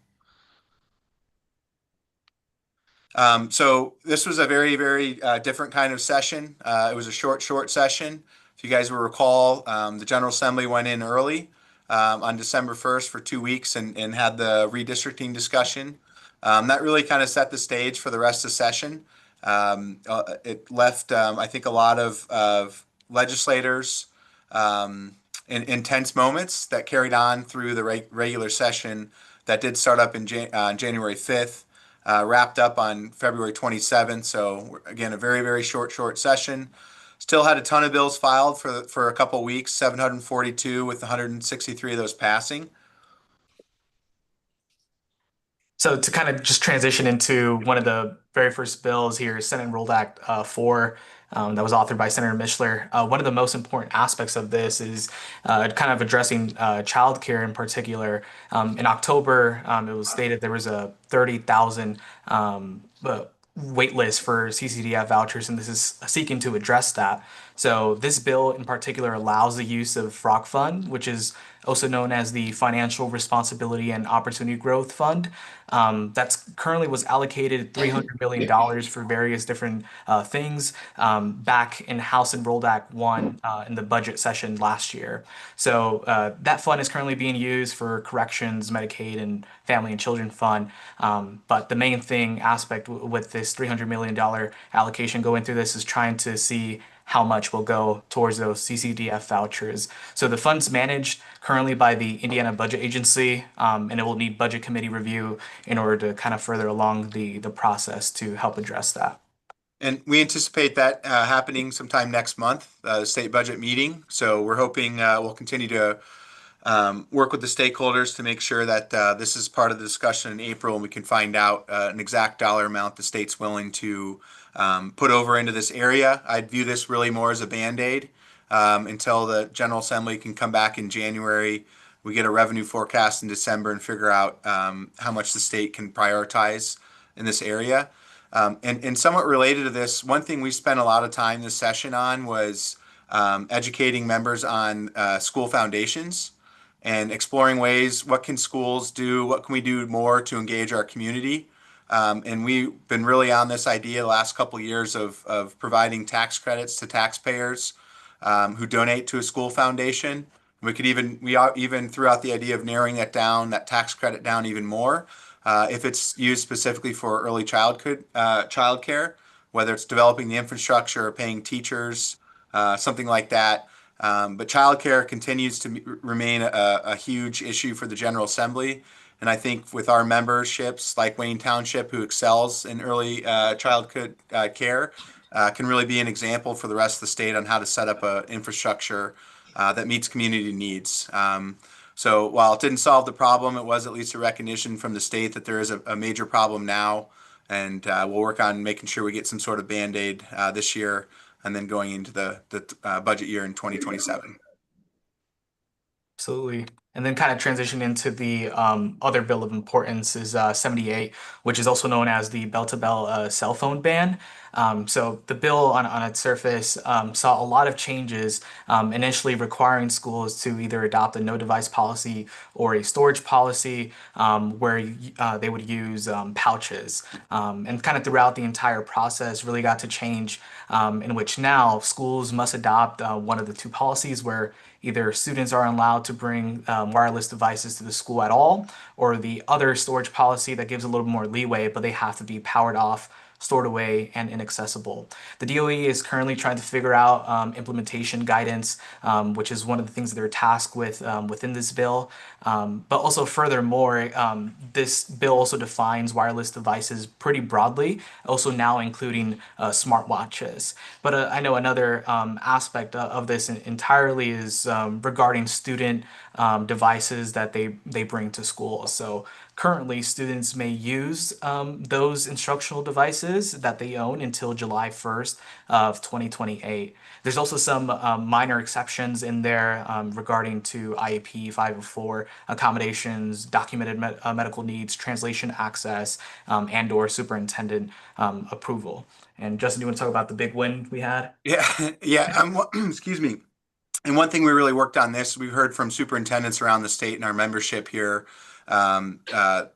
So this was a very, very different kind of session. It was a short session. If you guys will recall, the General Assembly went in early on December 1st for 2 weeks and had the redistricting discussion. That really kind of set the stage for the rest of the session. It left, I think, a lot of legislators in intense moments that carried on through the regular session that did start up in January 5th, wrapped up on February 27th. So again, a very, very short session. Still had a ton of bills filed for a couple weeks, 742 with 163 of those passing. So to kind of just transition into one of the very first bills here, Senate Enrolled Act 4, that was authored by Senator Mishler. One of the most important aspects of this is kind of addressing childcare in particular. In October, it was stated there was a 30,000 wait list for CCDF vouchers, and this is seeking to address that. So this bill in particular allows the use of FROC Fund, which is also known as the Financial Responsibility and Opportunity Growth Fund. That's currently was allocated $300 million for various different things back in House Enrolled Act 1 in the budget session last year. So that fund is currently being used for corrections, Medicaid, and Family and Children Fund. But the main aspect with this $300 million allocation going through this is trying to see how much will go towards those CCDF vouchers. So the fund's managed currently by the Indiana Budget Agency, and it will need budget committee review in order to kind of further along the process to help address that. And we anticipate that happening sometime next month, the state budget meeting. So we're hoping we'll continue to work with the stakeholders to make sure that this is part of the discussion in April, and we can find out an exact dollar amount the state's willing to put over into this area. I'd view this really more as a Band-Aid until the General Assembly can come back in January. We get a revenue forecast in December and figure out how much the state can prioritize in this area. And somewhat related to this, one thing we spent a lot of time this session on was educating members on school foundations and exploring ways, what can schools do, what can we do more to engage our community. And we've been really on this idea the last couple of years of providing tax credits to taxpayers who donate to a school foundation. We even threw out the idea of narrowing that tax credit down even more if it's used specifically for early childhood childcare, whether it's developing the infrastructure or paying teachers, something like that. But childcare continues to remain a huge issue for the General Assembly. And I think with our memberships like Wayne Township, who excels in early childhood care, can really be an example for the rest of the state on how to set up an infrastructure that meets community needs. So while it didn't solve the problem, it was at least a recognition from the state that there is a major problem now. And we'll work on making sure we get some sort of Band-Aid this year and then going into the budget year in 2027. Absolutely. And then kind of transition into the other bill of importance is 78, which is also known as the bell-to-bell cell phone ban. So the bill on its surface saw a lot of changes, initially requiring schools to either adopt a no device policy or a storage policy where they would use pouches. And kind of throughout the entire process really got to change in which now schools must adopt one of the two policies where either students aren't allowed to bring wireless devices to the school at all, or the other storage policy that gives a little more leeway, but they have to be powered off, stored away, and inaccessible. The DOE is currently trying to figure out implementation guidance, which is one of the things that they're tasked with within this bill. But also furthermore, this bill also defines wireless devices pretty broadly, also now including smartwatches. But I know another aspect of this entirely is regarding student devices that they bring to school. So currently, students may use those instructional devices that they own until July 1st of 2028. There's also some minor exceptions in there regarding to IEP 504, accommodations, documented medical needs, translation access, and/or superintendent approval. And Justin, do you want to talk about the big win we had? Yeah, yeah. Excuse me. And one thing we really worked on this, we heard from superintendents around the state and our membership here that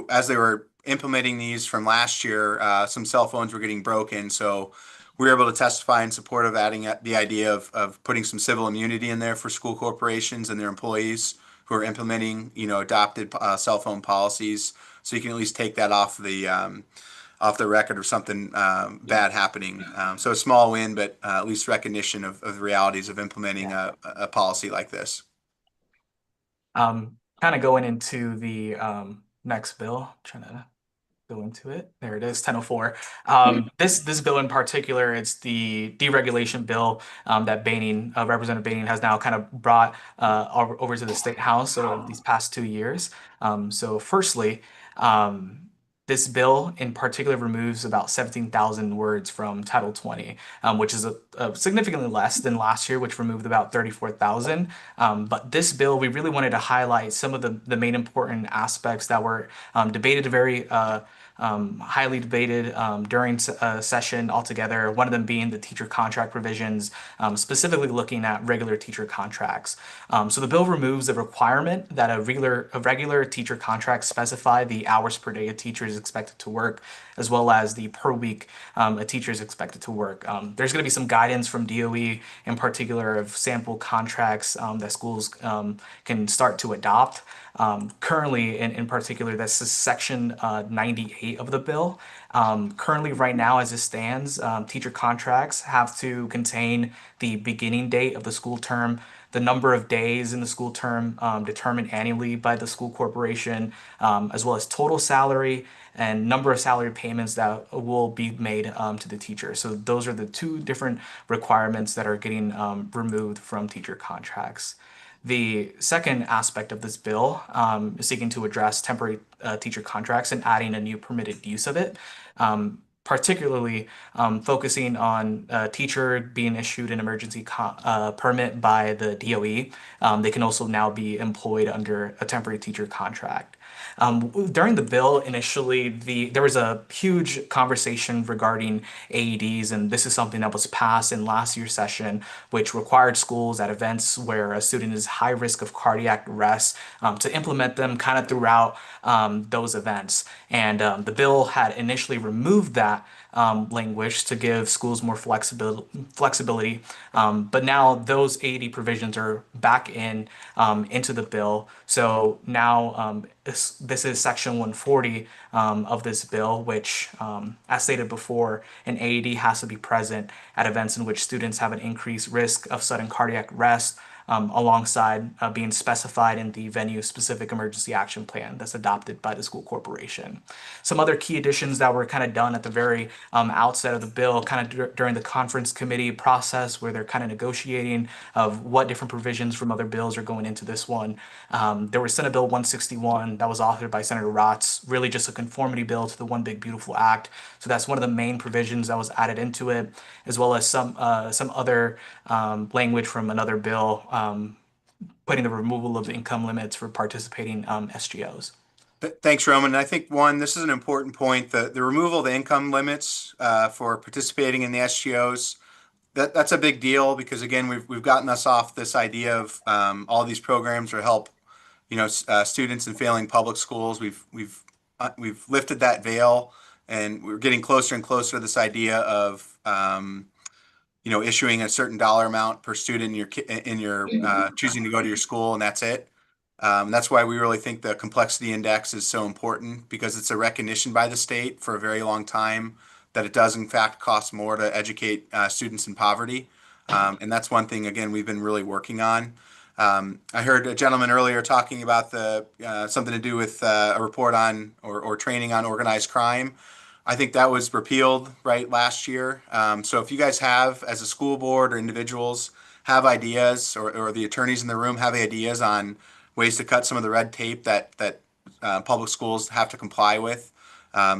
as they were implementing these from last year, some cell phones were getting broken. So we were able to testify in support of adding the idea of putting some civil immunity in there for school corporations and their employees who are implementing, adopted cell phone policies. So you can at least take that off the record of something bad happening. So a small win, but at least recognition of the realities of implementing a policy like this. Kind of going into the next bill, trying to go into it. There it is, 1004. This bill in particular, it's the deregulation bill that Representative Baining has now kind of brought over to the State House over these past 2 years. So firstly, this bill in particular removes about 17,000 words from Title 20, which is significantly less than last year, which removed about 34,000. But this bill, we really wanted to highlight some of the main important aspects that were debated very highly debated during session altogether, one of them being the teacher contract provisions, specifically looking at regular teacher contracts. So the bill removes the requirement that a regular teacher contract specify the hours per day a teacher is expected to work, as well as the per week a teacher is expected to work. There's going to be some guidance from DOE in particular of sample contracts that schools can start to adopt. Currently, in particular, that's section 98 of the bill. Currently, right now, as it stands, teacher contracts have to contain the beginning date of the school term, the number of days in the school term determined annually by the school corporation, as well as total salary and number of salary payments that will be made to the teacher. So those are the two different requirements that are getting removed from teacher contracts. The second aspect of this bill is seeking to address temporary teacher contracts and adding a new permitted use of it. Particularly focusing on a teacher being issued an emergency permit by the DOE. They can also now be employed under a temporary teacher contract. During the bill, initially, there was a huge conversation regarding AEDs, and this is something that was passed in last year's session, which required schools at events where a student is high risk of cardiac arrest to implement them kind of throughout those events. And the bill had initially removed that language to give schools more flexibility. But now those AED provisions are back into the bill. So now this is section 140 of this bill, which, as stated before, an AED has to be present at events in which students have an increased risk of sudden cardiac arrest, alongside being specified in the venue-specific emergency action plan that's adopted by the school corporation. Some other key additions that were kind of done at the very outset of the bill, kind of during the conference committee process, where they're kind of negotiating of what different provisions from other bills are going into this one. There was Senate Bill 161 that was authored by Senator Rotz, really just a conformity bill to the One Big Beautiful Act. So that's one of the main provisions that was added into it, as well as some other language from another bill, putting the removal of the income limits for participating SGOs. Thanks, Roman. And I think this is an important point. The removal of the income limits for participating in the SGOs, that's a big deal because again, we've gotten us off this idea of all these programs to help, students in failing public schools. We've lifted that veil, and we're getting closer and closer to this idea of issuing a certain dollar amount per student in your choosing to go to your school, and that's it. That's why we really think the complexity index is so important, because it's a recognition by the state for a very long time that it does in fact cost more to educate students in poverty. And that's one thing, again, we've been really working on. I heard a gentleman earlier talking about something to do with a report on or training on organized crime. I think that was repealed right last year. So if you guys have, as a school board or individuals, have ideas, or the attorneys in the room have ideas on ways to cut some of the red tape that public schools have to comply with,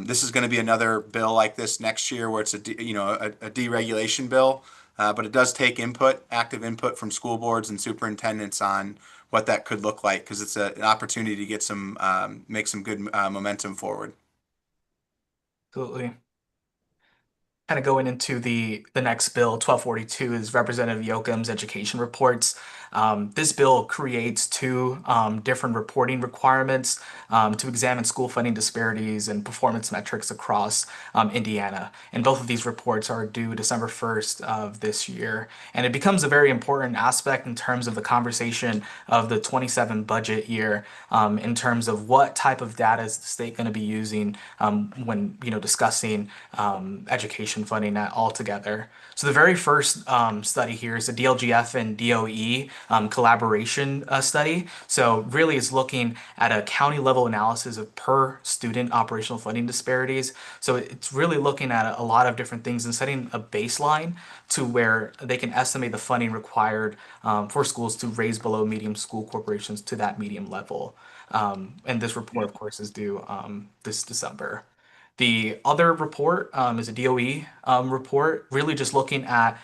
this is going to be another bill like this next year, where it's a deregulation bill, but it does take active input from school boards and superintendents on what that could look like, because it's an opportunity to get make some good momentum forward. Absolutely. Kind of going into the next bill, 1242, is Representative Yoakum's education reports. This bill creates two different reporting requirements to examine school funding disparities and performance metrics across Indiana. And both of these reports are due December 1st of this year. And it becomes a very important aspect in terms of the conversation of the 27 budget year, in terms of what type of data is the state going to be using when discussing education funding altogether. So the very first study here is the DLGF and DOE collaboration study. So really it's looking at a county level analysis of per student operational funding disparities. So it's really looking at a lot of different things and setting a baseline to where they can estimate the funding required for schools to raise below medium school corporations to that medium level. And this report, of course, is due this December. The other report is a DOE report, really just looking at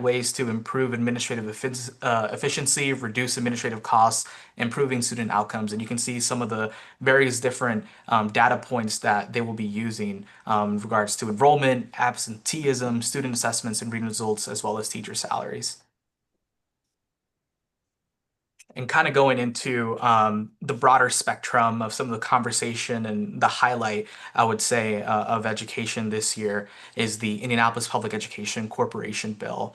ways to improve administrative efficiency, reduce administrative costs, improving student outcomes. And you can see some of the various different data points that they will be using in regards to enrollment, absenteeism, student assessments and reading results, as well as teacher salaries. And kind of going into the broader spectrum of some of the conversation and the highlight, I would say, of education this year is the Indianapolis Public Education Corporation bill.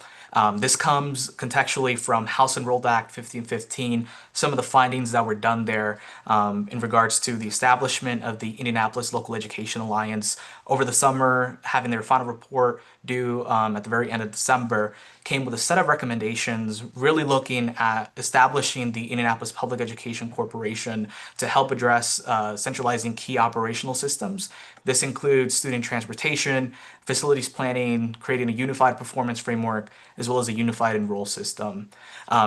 This comes contextually from House Enrolled Act 1515, some of the findings that were done there in regards to the establishment of the Indianapolis Local Education Alliance over the summer, having their final report due at the very end of December, came with a set of recommendations really looking at establishing the Indianapolis Public Education Corporation to help address centralizing key operational systems. This includes student transportation, facilities planning, creating a unified performance framework, as well as a unified enroll system.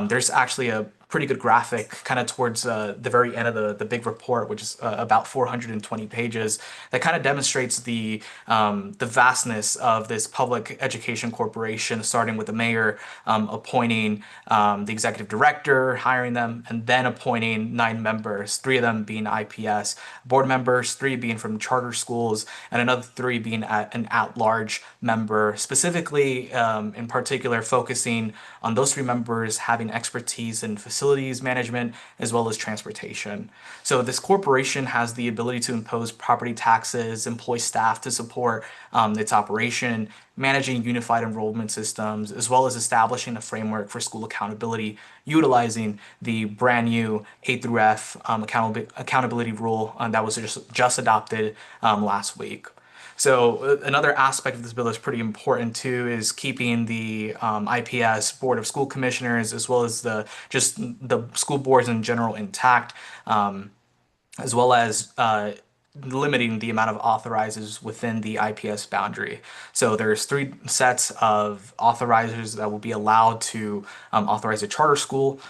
There's actually a pretty good graphic kind of towards the very end of the big report, which is about 420 pages, that kind of demonstrates the vastness of this public education corporation, starting with the mayor appointing the executive director, hiring them, and then appointing 9 members, 3 of them being IPS board members, 3 being from charter schools, and another 3 being an at-large member, specifically in particular focusing on those 3 members having expertise in facilities management as well as transportation. So this corporation has the ability to impose property taxes, employ staff to support its operation, managing unified enrollment systems, as well as establishing a framework for school accountability, utilizing the brand new A through F accountability rule that was just adopted last week. So another aspect of this bill that's pretty important too is keeping the IPS Board of School Commissioners as well as the school boards in general intact, as well as limiting the amount of authorizers within the IPS boundary. So there's 3 sets of authorizers that will be allowed to authorize a charter school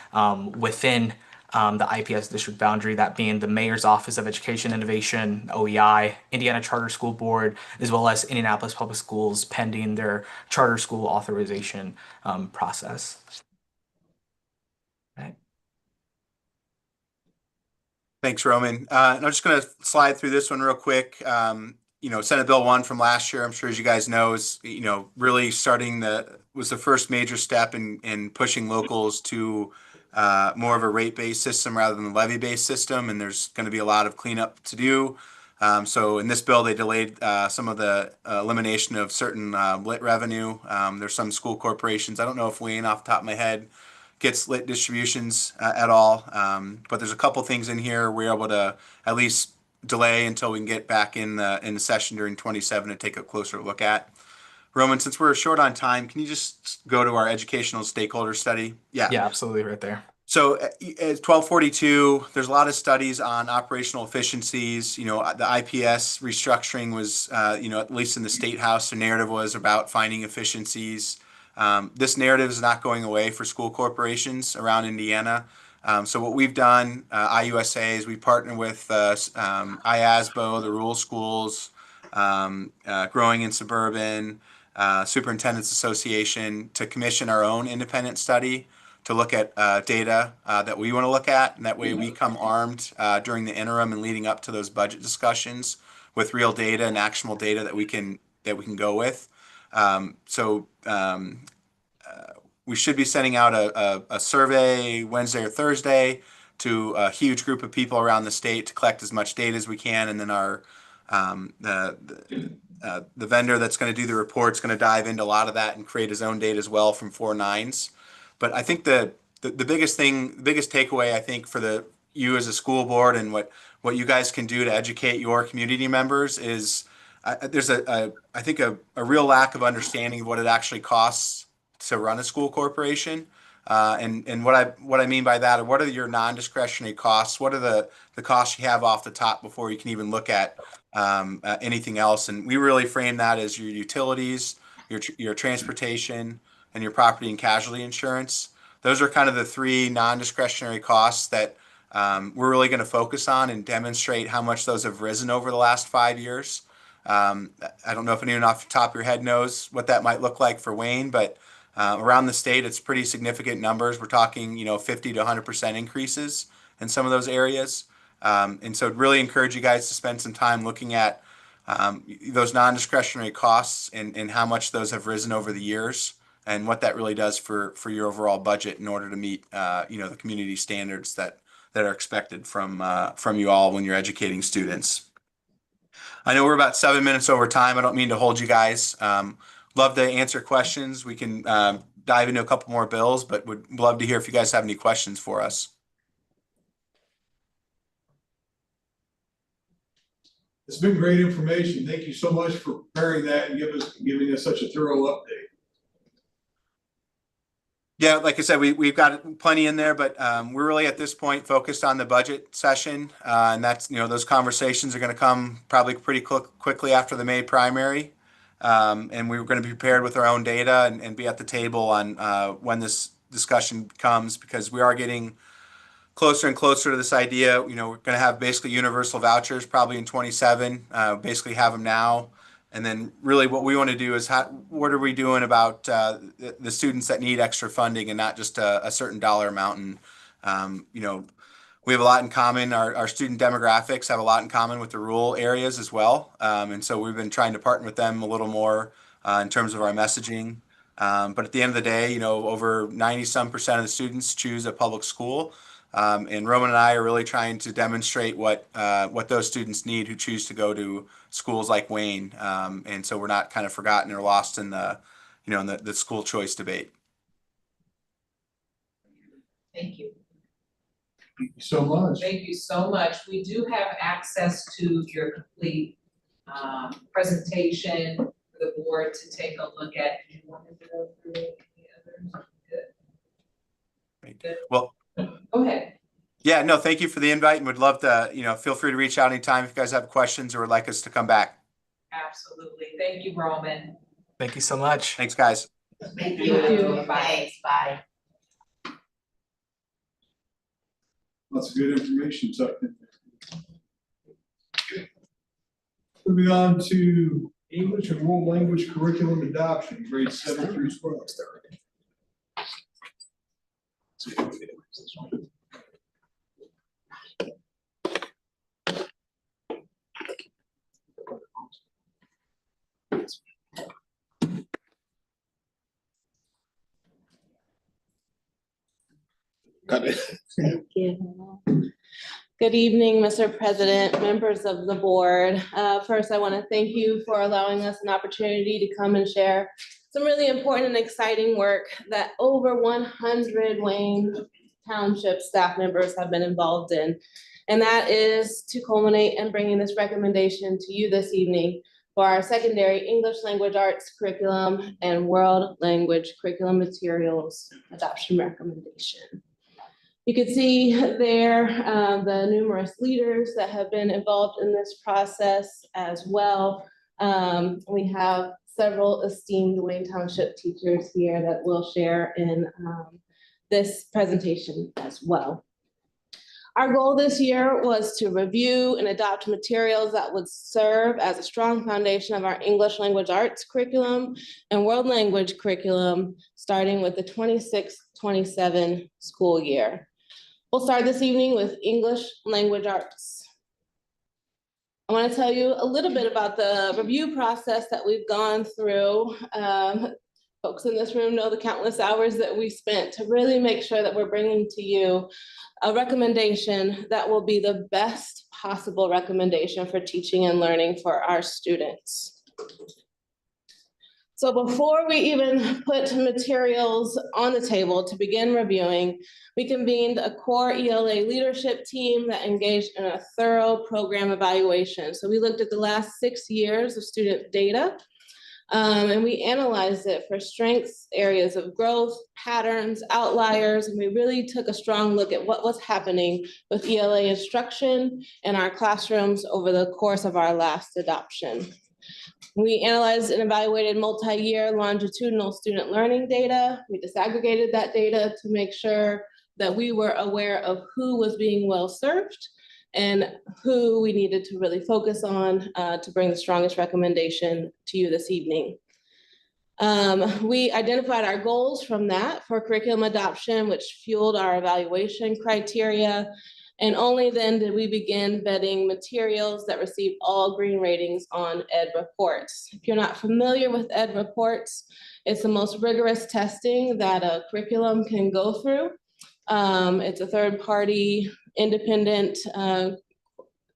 within the IPS district boundary, that being the Mayor's Office of Education Innovation, OEI, Indiana Charter School Board, as well as Indianapolis Public Schools, pending their charter school authorization process. Right. Thanks, Roman. And I'm just going to slide through this one real quick. Senate Bill 1 from last year, I'm sure as you guys know, is, really was the first major step in pushing locals to more of a rate-based system rather than a levy-based system. And there's going to be a lot of cleanup to do. So in this bill, they delayed some of the elimination of certain lit revenue. There's some school corporations, I don't know if Wayne off the top of my head gets lit distributions at all. But there's a couple things in here we're able to at least delay until we can get back in the session during 27 to take a closer look at. Roman, since we're short on time, can you just go to our educational stakeholder study? Yeah, absolutely, right there. So at 1242, there's a lot of studies on operational efficiencies. The IPS restructuring was, at least in the State House, the narrative was about finding efficiencies. This narrative is not going away for school corporations around Indiana. So what we've done, IUSA, is we partner with IASBO, the rural schools, Growing in Suburban, Superintendents Association, to commission our own independent study to look at data that we want to look at. And that way we come armed during the interim and leading up to those budget discussions with real data and actionable data that we can go with. We should be sending out a survey Wednesday or Thursday to a huge group of people around the state to collect as much data as we can, and then our the vendor that's going to do the report is going to dive into a lot of that and create his own data as well from 4 nines. But I think the biggest takeaway, I think, for you as a school board and what you guys can do to educate your community members is there's I think a real lack of understanding of what it actually costs to run a school corporation. And what I mean by that, what are your non-discretionary costs? What are the costs you have off the top before you can even look at anything else? And we really frame that as your utilities, your transportation, and your property and casualty insurance. Those are kind of the 3 non-discretionary costs that we're really going to focus on and demonstrate how much those have risen over the last 5 years. I don't know if anyone off the top of your head knows what that might look like for Wayne, but around the state, it's pretty significant numbers. We're talking, 50 to 100% increases in some of those areas. And so I'd really encourage you guys to spend some time looking at those non-discretionary costs and how much those have risen over the years and what that really does for your overall budget in order to meet, the community standards that are expected from you all when you're educating students. I know we're about 7 minutes over time. I don't mean to hold you guys. Love to answer questions. We can dive into a couple more bills, but would love to hear if you guys have any questions for us. It's been great information. Thank you so much for preparing that and giving us such a thorough update. Yeah, like I said, we've got plenty in there, but we're really at this point focused on the budget session. And that's, those conversations are going to come probably pretty quickly after the May primary. And we were going to be prepared with our own data and be at the table on when this discussion comes, because we are getting closer and closer to this idea. You know, we're going to have basically universal vouchers probably in 27, basically have them now. And then really what we want to do is what are we doing about the students that need extra funding and not just a certain dollar amount. And, you know, we have a lot in common. Our student demographics have a lot in common with the rural areas as well. And so we've been trying to partner with them a little more in terms of our messaging. But at the end of the day, you know, over 90% of the students choose a public school. And Roman and I are really trying to demonstrate what those students need who choose to go to schools like Wayne. And so we're not kind of forgotten or lost in the, you know, in the school choice debate. Thank you. Thank you so much. Thank you so much. We do have access to your complete presentation for the board to take a look at. Do you want to go through any others? Good. Well, go ahead. Yeah, no, thank you for the invite, and would love to, you know, feel free to reach out anytime if you guys have questions or would like us to come back. Absolutely. Thank you, Roman. Thank you so much. Thanks, guys. Thank you. Bye. Bye. Lots of good information tucked in there. Moving on to English and world language curriculum adoption, grades 7 through 12. Got it. Thank you. Good evening, Mr. President, members of the board. First, I want to thank you for allowing us an opportunity to come and share some really important and exciting work that over 100 Wayne Township staff members have been involved in. And that is to culminate in bringing this recommendation to you this evening for our secondary English language arts curriculum and world language curriculum materials adoption recommendation. You can see there the numerous leaders that have been involved in this process as well. We have several esteemed Wayne Township teachers here that will share in this presentation as well. Our goal this year was to review and adopt materials that would serve as a strong foundation of our English language arts curriculum and world language curriculum, starting with the 26-27 school year. We'll start this evening with English language arts. I want to tell you a little bit about the review process that we've gone through. Folks in this room know the countless hours that we spent to really make sure that we're bringing to you a recommendation that will be the best possible recommendation for teaching and learning for our students. So before we even put materials on the table to begin reviewing, we convened a core ELA leadership team that engaged in a thorough program evaluation. So we looked at the last 6 years of student data, and we analyzed it for strengths, areas of growth, patterns, outliers, and we really took a strong look at what was happening with ELA instruction in our classrooms over the course of our last adoption. We analyzed and evaluated multi-year longitudinal student learning data. We disaggregated that data to make sure that we were aware of who was being well served and who we needed to really focus on to bring the strongest recommendation to you this evening. We identified our goals from that for curriculum adoption, which fueled our evaluation criteria. And only then did we begin vetting materials that received all green ratings on Ed Reports. If you're not familiar with Ed Reports, it's the most rigorous testing that a curriculum can go through. It's a third-party independent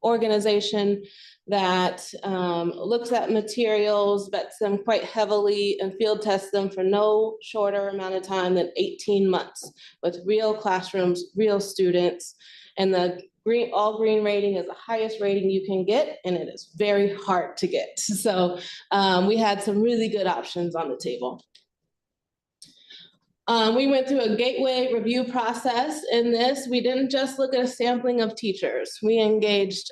organization that looks at materials, vets them quite heavily, and field tests them for no shorter amount of time than 18 months with real classrooms, real students. And the all green rating is the highest rating you can get, and it is very hard to get. So we had some really good options on the table. We went through a gateway review process. In this, we didn't just look at a sampling of teachers. We engaged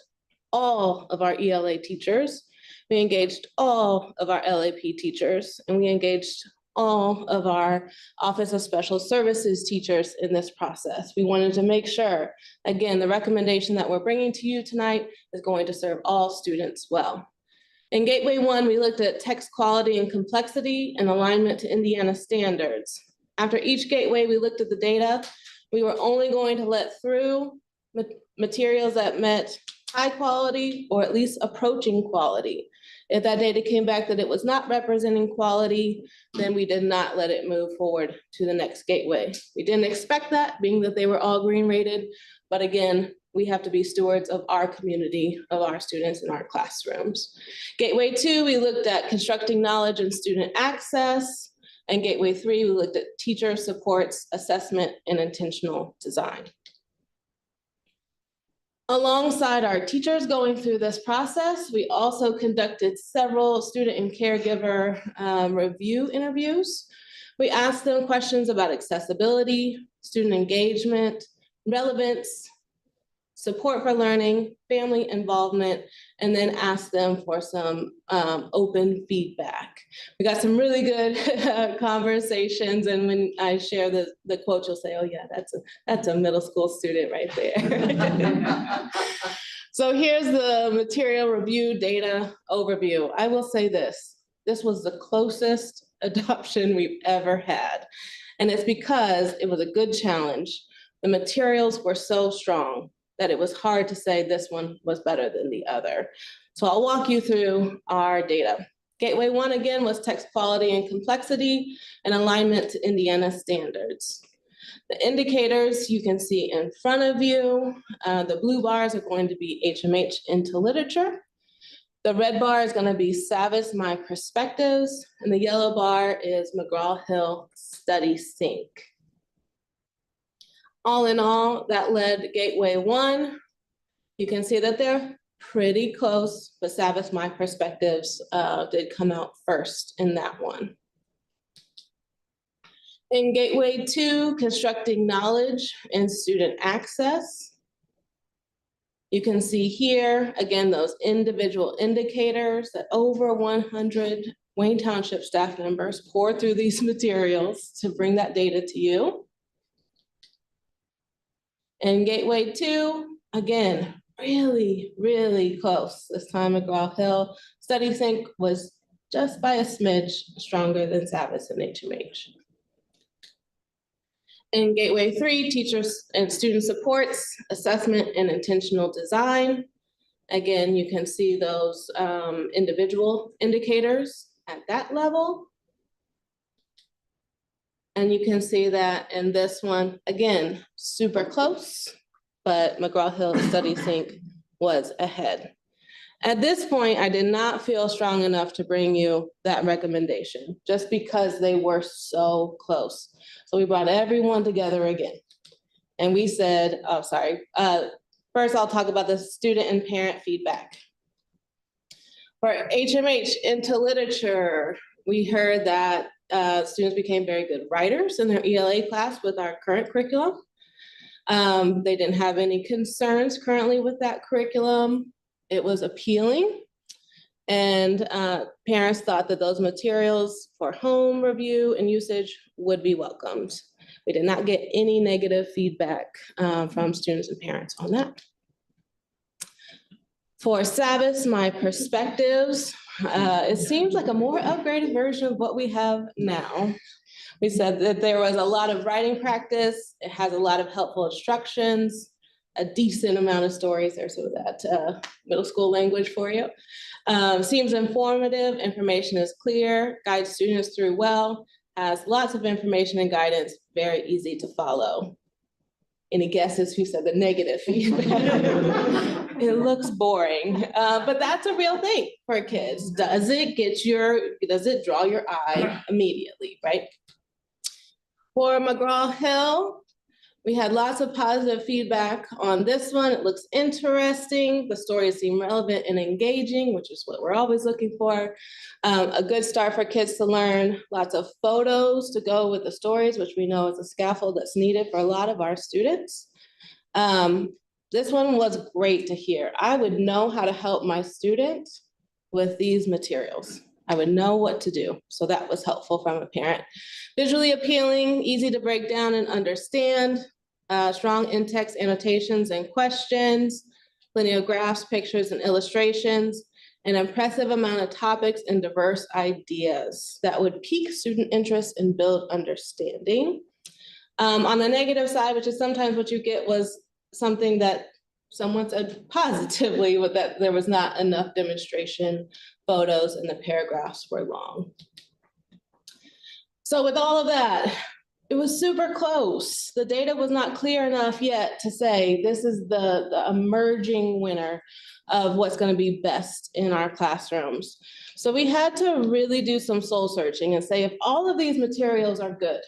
all of our ELA teachers. We engaged all of our LAP teachers, and we engaged all of our Office of Special Services teachers in this process. We wanted to make sure, again, the recommendation that we're bringing to you tonight is going to serve all students well. In Gateway 1, we looked at text quality and complexity and alignment to Indiana standards. After each gateway, we looked at the data. We were only going to let through materials that met high quality or at least approaching quality. If that data came back that it was not representing quality, then we did not let it move forward to the next gateway. We didn't expect that, being that they were all green rated, but again, we have to be stewards of our community, of our students in our classrooms. Gateway 2, we looked at constructing knowledge and student access. And Gateway 3, we looked at teacher supports, assessment, and intentional design. Alongside our teachers going through this process, we also conducted several student and caregiver review interviews. We asked them questions about accessibility, student engagement, relevance, support for learning, family involvement, and then asked them for some open feedback. We got some really good conversations, and when I share the quote, you'll say, oh yeah, that's a middle school student right there. So here's the material review data overview. I will say this was the closest adoption we've ever had. And it's because it was a good challenge. The materials were so strong that it was hard to say this one was better than the other. So I'll walk you through our data. Gateway 1, again, was text quality and complexity and alignment to Indiana standards. The indicators you can see in front of you, the blue bars are going to be HMH into literature. The red bar is gonna be Savas My Perspectives, and the yellow bar is McGraw-Hill Study Sync. All in all, that led Gateway 1. You can see that they're pretty close, but Savas My Perspectives did come out first in that one. In Gateway 2, constructing knowledge and student access. You can see here, again, those individual indicators that over 100 Wayne Township staff members poured through these materials to bring that data to you. And Gateway 2, again, really, really close. This time McGraw-Hill Study Sync was just by a smidge stronger than Savas and HMH. In Gateway 3, teachers and student supports, assessment and intentional design. Again, you can see those individual indicators at that level. And you can see that in this one, again, super close, but McGraw-Hill Study Sync was ahead. At this point, I did not feel strong enough to bring you that recommendation, just because they were so close. So we brought everyone together again. And we said, oh, sorry. First, I'll talk about the student and parent feedback. For HMH into literature, we heard that students became very good writers in their ELA class with our current curriculum. They didn't have any concerns currently with that curriculum. It was appealing, and parents thought that those materials for home review and usage would be welcomed. We did not get any negative feedback from students and parents on that. For Savas My Perspectives, it seems like a more upgraded version of what we have now. We said that there was a lot of writing practice. It has a lot of helpful instructions, a decent amount of stories. There's some of that middle school language for you. Seems informative, information is clear, guides students through well, has lots of information and guidance, very easy to follow. Any guesses who said the negative feedback? It looks boring, but that's a real thing for kids. Does it draw your eye immediately, right? For McGraw-Hill, we had lots of positive feedback on this one. It looks interesting. The stories seem relevant and engaging, which is what we're always looking for. A good start for kids to learn. Lots of photos to go with the stories, which we know is a scaffold that's needed for a lot of our students. This one was great to hear. I would know how to help my students with these materials. I would know what to do. So that was helpful from a parent. Visually appealing, easy to break down and understand, strong in-text annotations and questions, plenty of graphs, pictures, and illustrations, an impressive amount of topics and diverse ideas that would pique student interest and build understanding. On the negative side, which is sometimes what you get, was something that someone said positively, with that there was not enough demonstration photos and the paragraphs were long. So with all of that, it was super close. The data was not clear enough yet to say this is the emerging winner of what's going to be best in our classrooms. So we had to really do some soul searching and say, if all of these materials are good,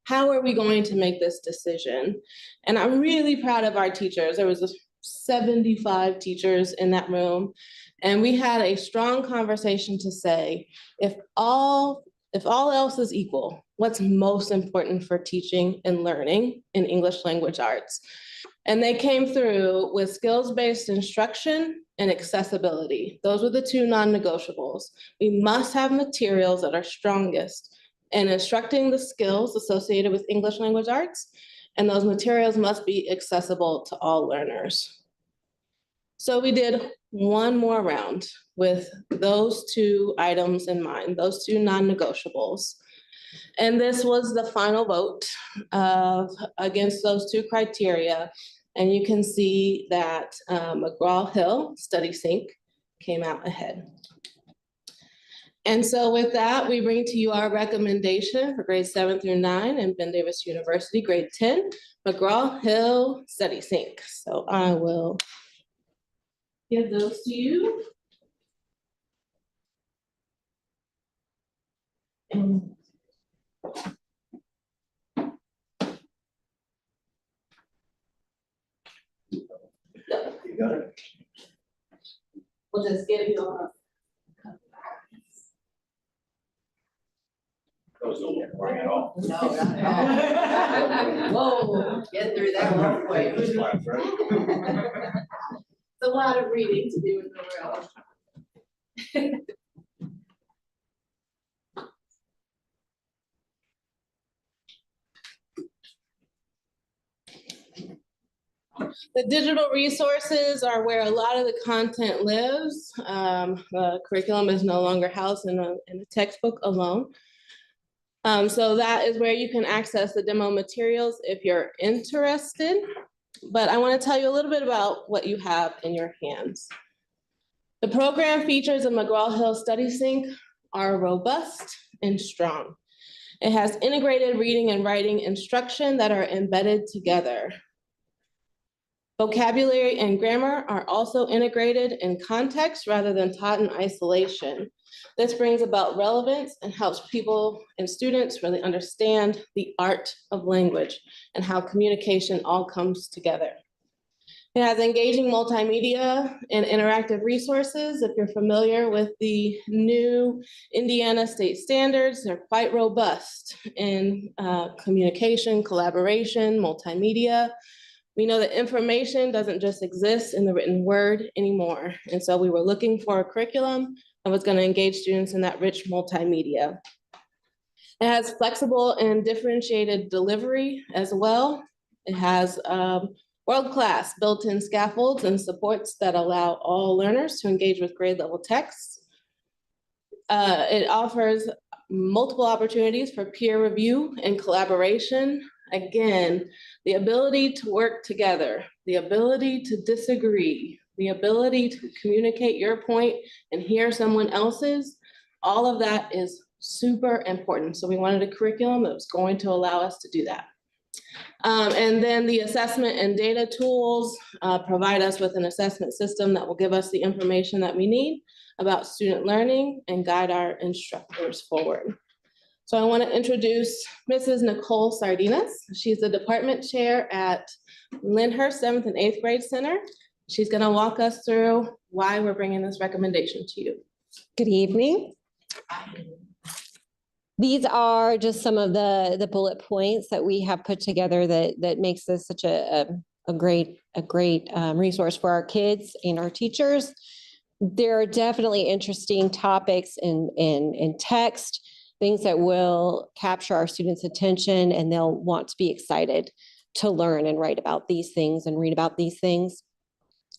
how are we going to make this decision? And I'm really proud of our teachers. There was 75 teachers in that room, and we had a strong conversation to say, if all else is equal, what's most important for teaching and learning in English language arts? And they came through with skills-based instruction and accessibility. Those were the two non-negotiables. We must have materials that are strongest in instructing the skills associated with English language arts, and those materials must be accessible to all learners. So we did one more round with those two items in mind, those two non-negotiables. And this was the final vote against those two criteria. And you can see that McGraw-Hill Study Sync came out ahead. And so with that, we bring to you our recommendation for grades 7 through 9 and Ben Davis University, grade 10, McGraw-Hill Study Sync. So I will give those to you. And You got it. we'll just give you a Those don't get boring at all. No, not at all. Whoa, get through that real quick. It's a lot of reading to do in the world. The digital resources are where a lot of the content lives. The curriculum is no longer housed in a textbook alone. So that is where you can access the demo materials if you're interested. But I want to tell you a little bit about what you have in your hands. The program features of McGraw-Hill Study Sync are robust and strong. It has integrated reading and writing instruction that are embedded together. Vocabulary and grammar are also integrated in context rather than taught in isolation. This brings about relevance and helps people and students really understand the art of language and how communication all comes together. It has engaging multimedia and interactive resources. If you're familiar with the new Indiana state standards, they're quite robust in communication, collaboration, multimedia. We know that information doesn't just exist in the written word anymore. And so we were looking for a curriculum that was going to engage students in that rich multimedia. It has flexible and differentiated delivery as well. It has world-class built-in scaffolds and supports that allow all learners to engage with grade level texts. It offers multiple opportunities for peer review and collaboration. Again, the ability to work together, the ability to disagree, the ability to communicate your point and hear someone else's, all of that is super important. So we wanted a curriculum that was going to allow us to do that. And then the assessment and data tools provide us with an assessment system that will give us the information that we need about student learning and guide our instructors forward. So I want to introduce Mrs. Nicole Sardinas. She's the department chair at Lyndhurst 7th and 8th grade center. She's going to walk us through why we're bringing this recommendation to you. Good evening. These are just some of the bullet points that we have put together that makes this such a great resource for our kids and our teachers. there are definitely interesting topics in text, things that will capture our students' attention, and they'll want to be excited to learn and write about these things and read about these things.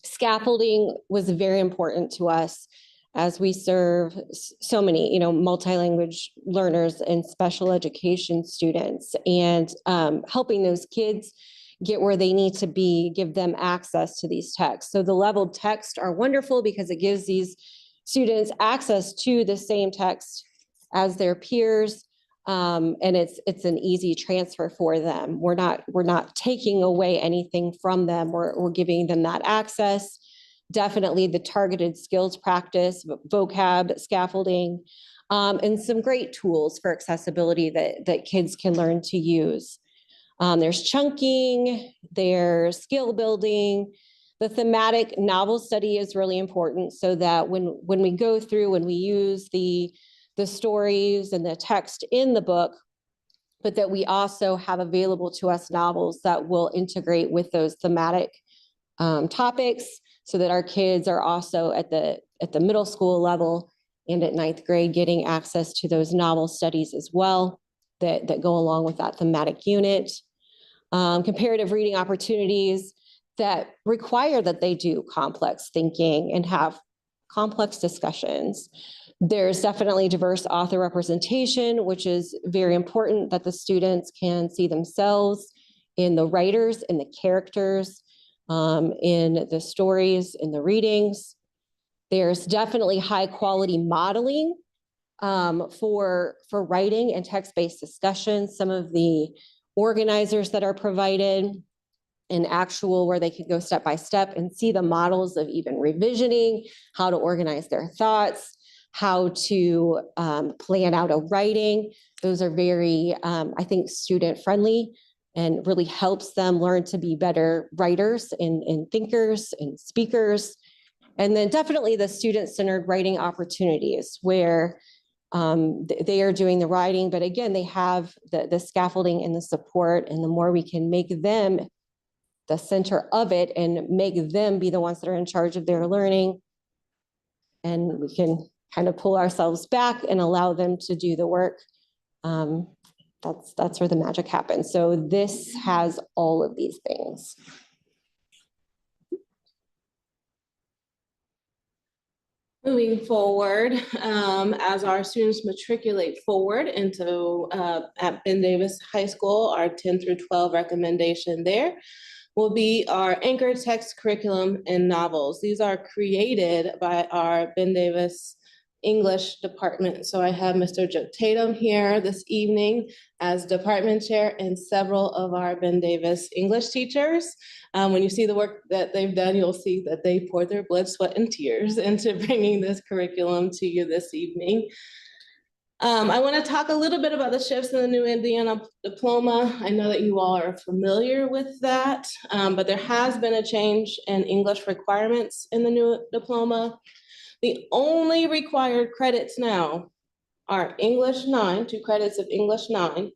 Scaffolding was very important to us as we serve so many, multi-language learners and special education students, and helping those kids get where they need to be, give them access to these texts. So the leveled texts are wonderful because it gives these students access to the same text as their peers. And it's an easy transfer for them. We're not taking away anything from them. We're giving them that access. Definitely the targeted skills practice, vocab, scaffolding, and some great tools for accessibility that kids can learn to use. There's chunking, there's skill building. The thematic novel study is really important so that when we go through and we use the stories and the text in the book, but that we also have available to us novels that will integrate with those thematic topics, so that our kids are also at the middle school level and at 9th grade getting access to those novel studies as well that go along with that thematic unit. Comparative reading opportunities that require that they do complex thinking and have complex discussions. There's definitely diverse author representation, which is very important, that the students can see themselves in the writers, in the characters, in the stories, in the readings. There's definitely high quality modeling for writing and text-based discussions. Some of the organizers that are provided in actual, where they can go step by step and see the models of even revisioning, how to organize their thoughts, how to plan out a writing. Those are very, I think, student friendly and really helps them learn to be better writers and thinkers and speakers. And then definitely the student-centered writing opportunities where they are doing the writing, but again, they have the scaffolding and the support, and the more we can make them the center of it and make them be the ones that are in charge of their learning, and we can kind of pull ourselves back and allow them to do the work. That's where the magic happens. So this has all of these things. Moving forward, as our students matriculate forward into at Ben Davis High School, our 10 through 12 recommendation there will be our anchor text curriculum and novels. These are created by our Ben Davis English department. So I have Mr. Joe Tatum here this evening as department chair and several of our Ben Davis English teachers. When you see the work that they've done, you'll see that they poured their blood, sweat, and tears into bringing this curriculum to you this evening. I want to talk a little bit about the shifts in the new Indiana diploma. I know that you all are familiar with that, but there has been a change in English requirements in the new diploma. The only required credits now are English 9, 2 credits of English 9,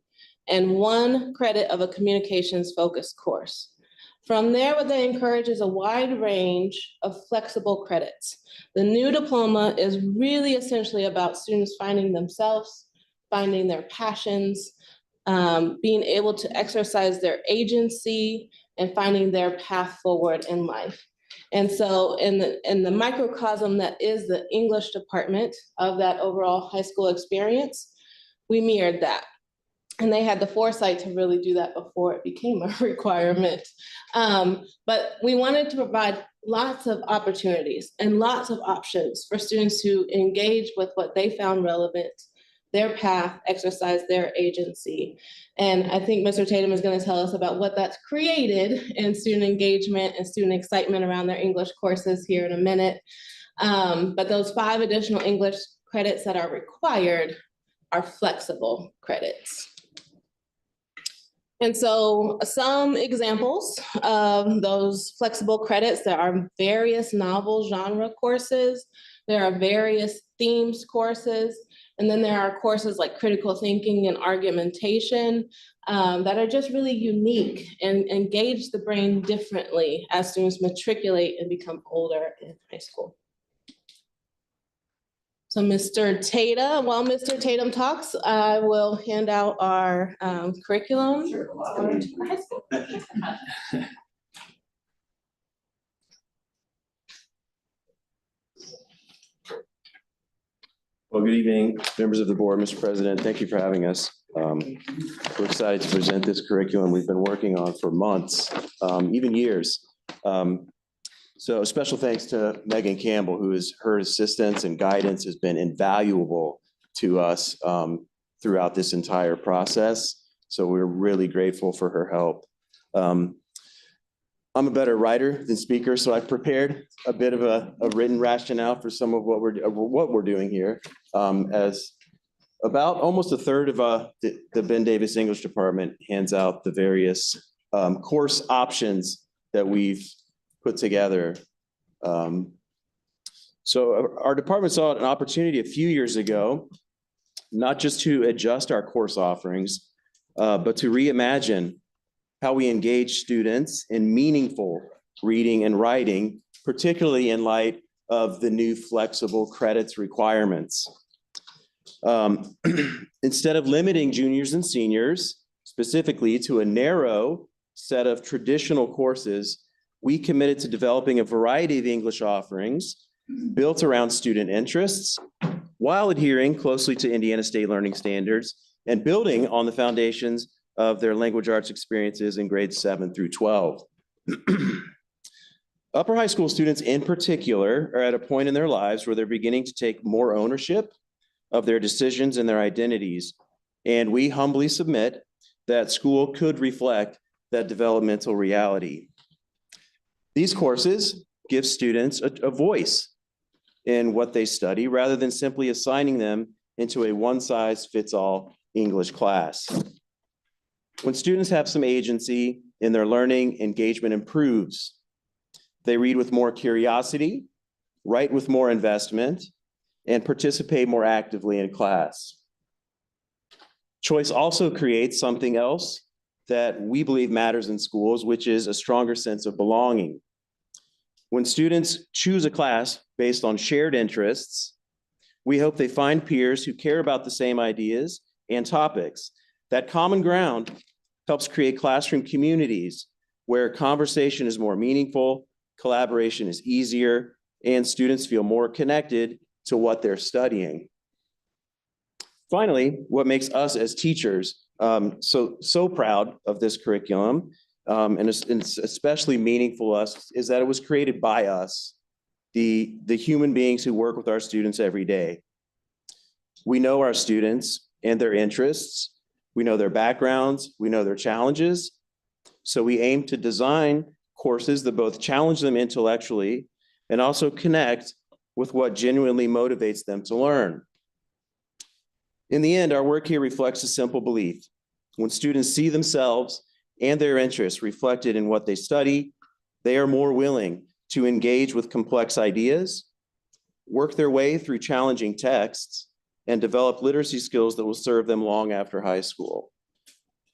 and 1 credit of a communications focused course. From there, what they encourage is a wide range of flexible credits. The new diploma is really essentially about students finding themselves, finding their passions, being able to exercise their agency, and finding their path forward in life. And so in the microcosm that is the English department of that overall high school experience, we mirrored that. And they had the foresight to really do that before it became a requirement. But we wanted to provide lots of opportunities and lots of options for students to engage with what they found relevant, their path, exercise their agency. And I think Mr. Tatum is going to tell us about what that's created in student engagement and student excitement around their English courses here in a minute. But those 5 additional English credits that are required are flexible credits. And so some examples of those flexible credits, there are various novel genre courses, there are various themes courses, and then there are courses like critical thinking and argumentation that are just really unique and engage the brain differently as students matriculate and become older in high school. So Mr. Tatum, while Mr. Tatum talks, I will hand out our curriculum. Well, good evening, members of the board, Mr. President. Thank you for having us. We're excited to present this curriculum we've been working on for months, even years. So special thanks to Megan Campbell, her assistance and guidance has been invaluable to us throughout this entire process. So we're really grateful for her help. I'm a better writer than speaker, so I've prepared a bit of a written rationale for some of what we're doing here. As about almost a third of the Ben Davis English department hands out the various course options that we've put together. So our department saw an opportunity a few years ago, not just to adjust our course offerings, but to reimagine how we engage students in meaningful reading and writing, particularly in light of the new flexible credits requirements. Instead of limiting juniors and seniors specifically to a narrow set of traditional courses, we committed to developing a variety of English offerings built around student interests while adhering closely to Indiana State Learning Standards and building on the foundations of their language arts experiences in grades 7 through 12. Upper high school students in particular are at a point in their lives where they're beginning to take more ownership of their decisions and their identities. And we humbly submit that school could reflect that developmental reality. These courses give students a voice in what they study rather than simply assigning them into a one-size-fits-all English class. When students have some agency in their learning, engagement improves. They read with more curiosity, write with more investment, and participate more actively in class. Choice also creates something else that we believe matters in schools, which is a stronger sense of belonging. When students choose a class based on shared interests, we hope they find peers who care about the same ideas and topics. That common ground helps create classroom communities where conversation is more meaningful, collaboration is easier, and students feel more connected to what they're studying. Finally, what makes us as teachers so proud of this curriculum, and it's especially meaningful to us, is that it was created by us, the human beings who work with our students every day. We know our students and their interests. We know their backgrounds, we know their challenges. So we aim to design courses that both challenge them intellectually and also connect with what genuinely motivates them to learn. In the end, our work here reflects a simple belief. When students see themselves and their interests reflected in what they study, they are more willing to engage with complex ideas, work their way through challenging texts, and develop literacy skills that will serve them long after high school.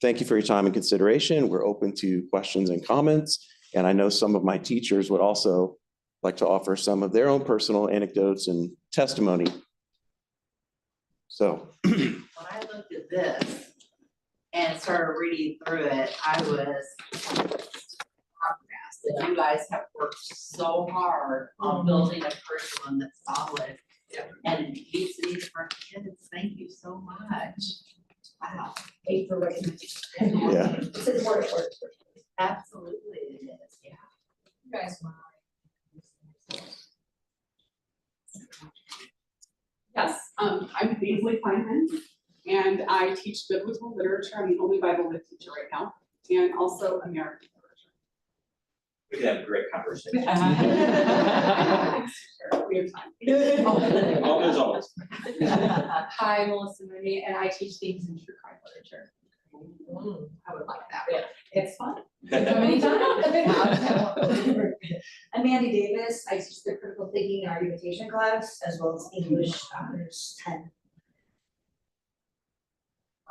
Thank you for your time and consideration. We're open to questions and comments. And I know some of my teachers would also like to offer some of their own personal anecdotes and testimony. So. When I looked at this and started reading through it, I was flabbergasted. You guys have worked so hard on building a curriculum that's solid and meets the needs for kids. Thank you so much. Wow. Thank you for recommending. Yeah. This is where it works. Absolutely it is, yeah. You guys. Yes, I'm Beasley Kleinman, and I teach biblical literature. I'm the only Bible lit teacher right now, and also American literature. We could have a great conversation. Sure, we have time. Oh, as always. Hi, Melissa Mooney, and I teach themes in true crime literature. I would like that. Yeah, it's fun. I'm Mandy Davis. I teach the critical thinking and argumentation class as well as English honors 10.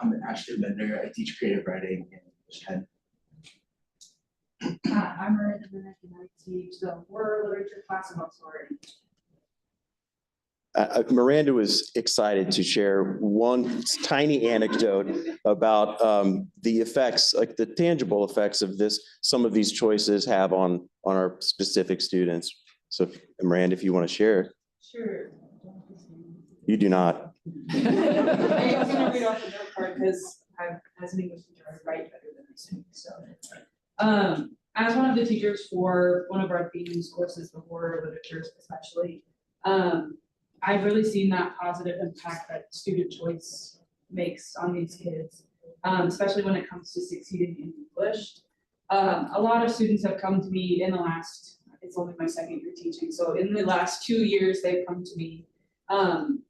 I'm Ashley Bender. I teach creative writing in English 10. I'm Miranda Minnick, and I teach the horror literature class in Oxford. Miranda was excited to share one tiny anecdote about the effects, like the tangible effects of this, some of these choices have on our specific students. So Miranda, if you want to share. Sure. You do not. I'm gonna read off the note card because as an English teacher, I write better than I sing, so. As one of the teachers for one of our themes courses before literature especially, I've really seen that positive impact that student choice makes on these kids, especially when it comes to succeeding in English. A lot of students have come to me in the last, it's only my second year teaching, so in the last 2 years, they've come to me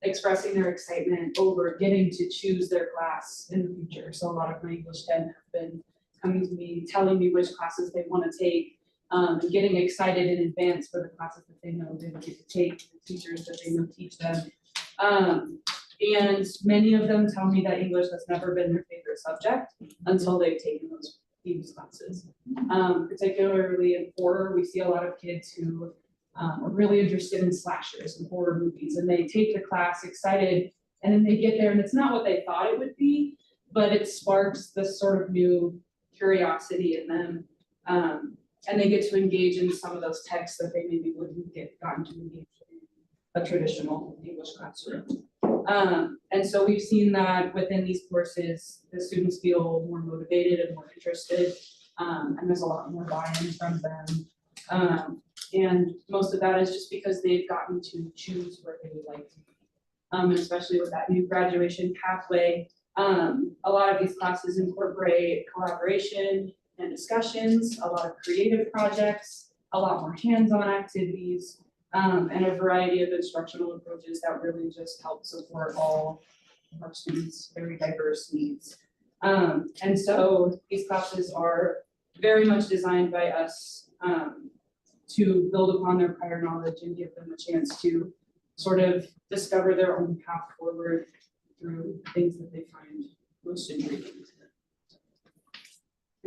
expressing their excitement over getting to choose their class in the future. So a lot of my English 10 have been coming to me, telling me which classes they want to take, and getting excited in advance for the classes that they know they will get to take, the teachers that they know teach them. And many of them tell me that English has never been their favorite subject until they've taken these classes. Particularly in horror, we see a lot of kids who are really interested in slashers and horror movies, and they take the class excited, and then they get there and it's not what they thought it would be, but it sparks this sort of new curiosity in them. And they get to engage in some of those texts that they maybe wouldn't get gotten to engage in a traditional English classroom. And so we've seen that within these courses, the students feel more motivated and more interested, and there's a lot more buy-in from them. And most of that is just because they've gotten to choose where they would like to be. And especially with that new graduation pathway, a lot of these classes incorporate collaboration and discussions, a lot of creative projects, a lot more hands-on activities, and a variety of instructional approaches that really just help support all of our students' very diverse needs. And so these classes are very much designed by us to build upon their prior knowledge and give them a chance to sort of discover their own path forward through things that they find most intriguing.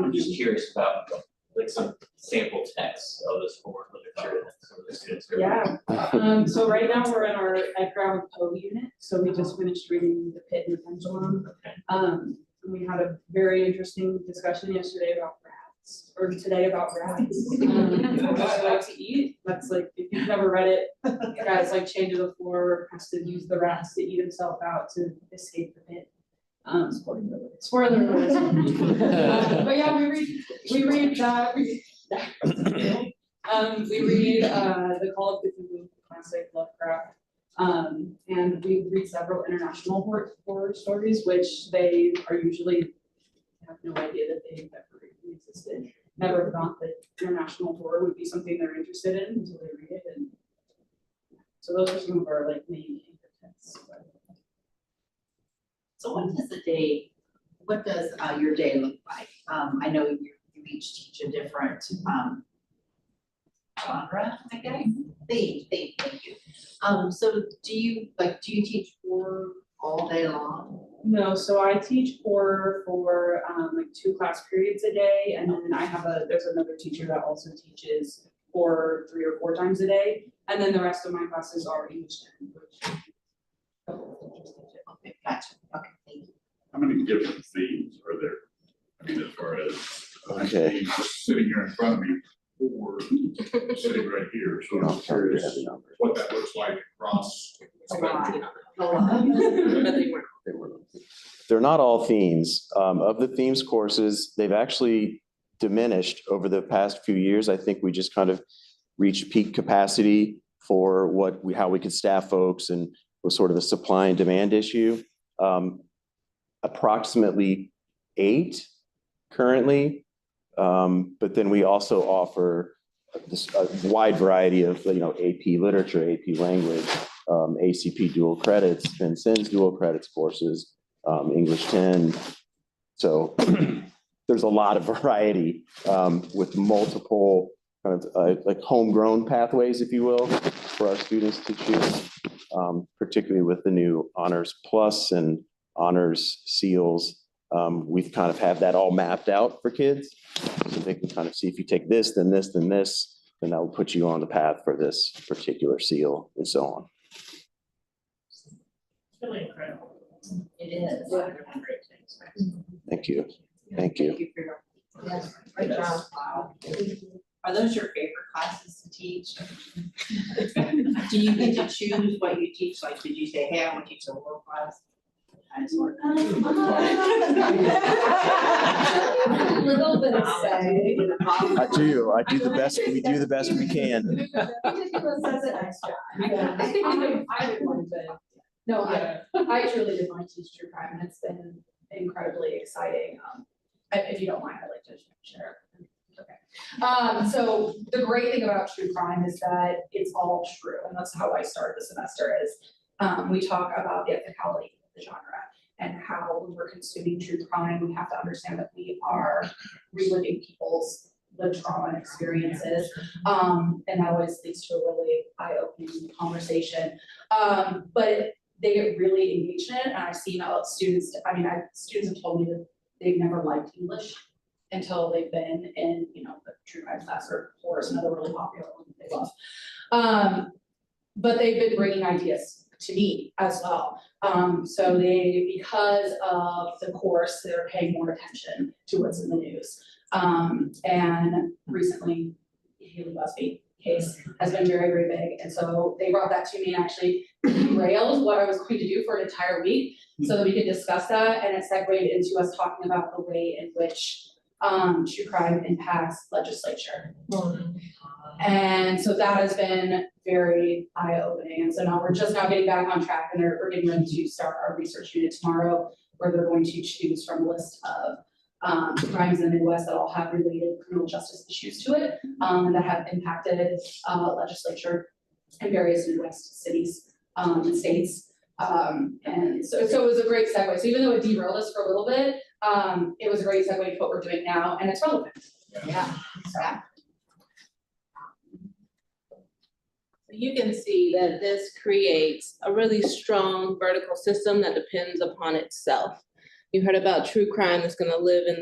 I'm just curious about like some sample texts of this foreign literature that some of the students are. Yeah. So right now we're in our Edgar Allan Poe unit. So we just finished reading The Pit and the Pendulum. And we had a very interesting discussion yesterday about rats, or today about rats. What I like to eat. That's like, if you've never read it, the guy's like chained to the floor, has to use the rats to eat himself out to escape the pit. Spoiler alert. But yeah, we read that. We read The Call of Cthulhu, classic Lovecraft. And we read several international horror stories, which they are usually have no idea that they ever existed. Never thought that international horror would be something they're interested in until they read it. And so those are some of our like main texts. So what does your day look like? I know you each teach a different genre, I guess. Theme, thank you. So do you teach horror all day long? No, so I teach horror for like 2 class periods a day, and then there's another teacher that also teaches horror 3 or 4 times a day, and then the rest of my classes are English 10, which. Okay, gotcha. Okay, thank you. How many different themes are there? I mean, as far as Okay. sitting here in front of me or sitting right here, so I'm curious what that looks like across. A lot. They're not all themes. Of the themes courses, they've actually diminished over the past few years. I think we just kind of reached peak capacity for how we could staff folks, and was sort of a supply and demand issue. Approximately 8 currently, but then we also offer a wide variety of AP literature, AP language, ACP dual credits, Vincennes dual credits courses, English 10. So there's a lot of variety with multiple kind of like homegrown pathways, if you will, for our students to choose, particularly with the new Honors Plus and Honors Seals. We've kind of have that all mapped out for kids, so they can kind of see if you take this, then this, then this, then that will put you on the path for this particular seal, and so on. really incredible. It is. They're doing great things. Thank you. Thank you. Thank you for your, yes, great job. Wow. Are those your favorite classes to teach? Do you get to choose what you teach? Like, did you say, hey, I want to teach a world class? A little bit of say. I do the best, we do the best we can. That's a nice job. I did one thing. No, I truly did want to teach true crime, and it's been incredibly exciting. If you don't mind, I'd like to share. Okay. So the great thing about true crime is that it's all true, and that's how I started the semester is we talk about the ethicality of the genre and how when we're consuming true crime, we have to understand that we are reliving people's lived trauma and experiences. And that always leads to a really eye-opening conversation. But they get really engaged in it, and I've seen students, students have told me that they've never liked English until they've been in, the true crime class or horror is another really popular one that they love. But they've been bringing ideas to me as well. So because of the course, they're paying more attention to what's in the news. And recently, Haley Busby case has been very, very big. And so they brought that to me and actually derailed what I was going to do for an entire week so that we could discuss that. And it segued into us talking about the way in which true crime impacts legislature. And so that has been very eye-opening. And so now we're just now getting back on track, and we're getting ready to start our research unit tomorrow, where they're going to choose from a list of crimes in the Midwest that all have related criminal justice issues to it, and that have impacted legislature in various Midwest cities and states. And so it was a great segue. So even though it derailed us for a little bit, it was a great segue to what we're doing now, and it's relevant. Yeah. You can see that this creates a really strong vertical system that depends upon itself. You heard about true crime that's going to live in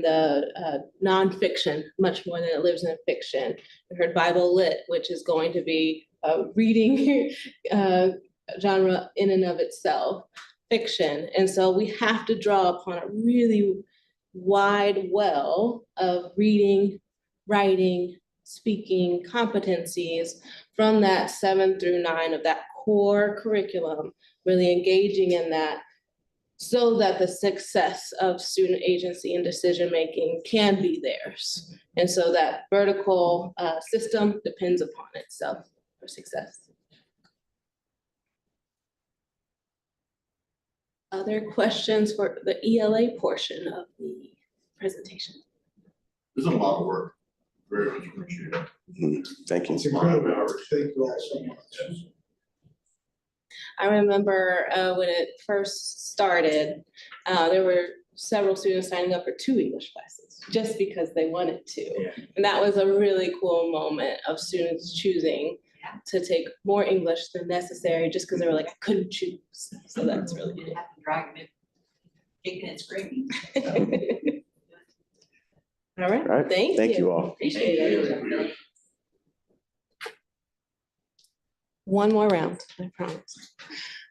the nonfiction much more than it lives in fiction. You heard Bible lit, which is going to be a reading genre in and of itself, fiction. And so we have to draw upon a really wide well of reading, writing, speaking competencies from that 7 through 9 of that core curriculum, really engaging in that so that the success of student agency and decision-making can be theirs. And so that vertical system depends upon itself for success. Other questions for the ELA portion of the presentation? This is a lot of work. Very much appreciate it. Thank you. It's incredible. Thank you all so much. I remember when it first started, there were several students signing up for 2 English classes just because they wanted to. Yeah. And that was a really cool moment of students choosing to take more English than necessary just because they were like, I couldn't choose. So that's really good. Have to drag them kicking and screaming. All right, thank you all. Appreciate it. One more round, I promise.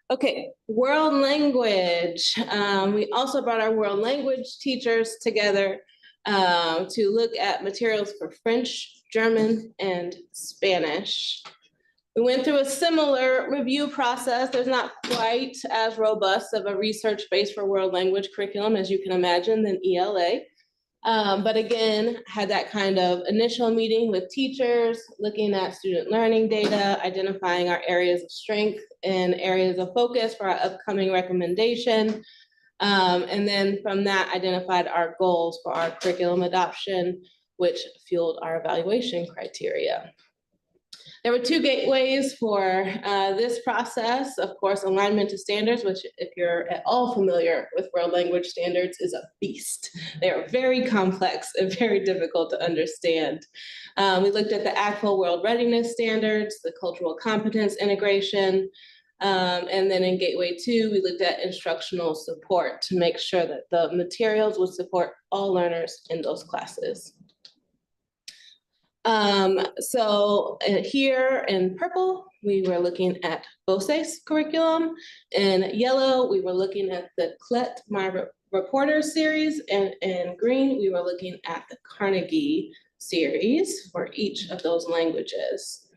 Okay, world language. We also brought our world language teachers together to look at materials for French, German, and Spanish. We went through a similar review process. There's not quite as robust of a research base for world language curriculum, as you can imagine, than ELA. But again, had that kind of initial meeting with teachers, looking at student learning data, identifying our areas of strength and areas of focus for our upcoming recommendation. And then from that, identified our goals for our curriculum adoption, which fueled our evaluation criteria. There were 2 gateways for this process. Of course, alignment to standards, which if you're at all familiar with world language standards, is a beast. They are very complex and very difficult to understand. We looked at the actual world readiness standards, the cultural competence integration, and then in gateway 2, we looked at instructional support to make sure that the materials would support all learners in those classes. So here in purple, we were looking at BOCE's curriculum. In yellow, we were looking at the CLET, My Reporter series, and in green, we were looking at the Carnegie series for each of those languages.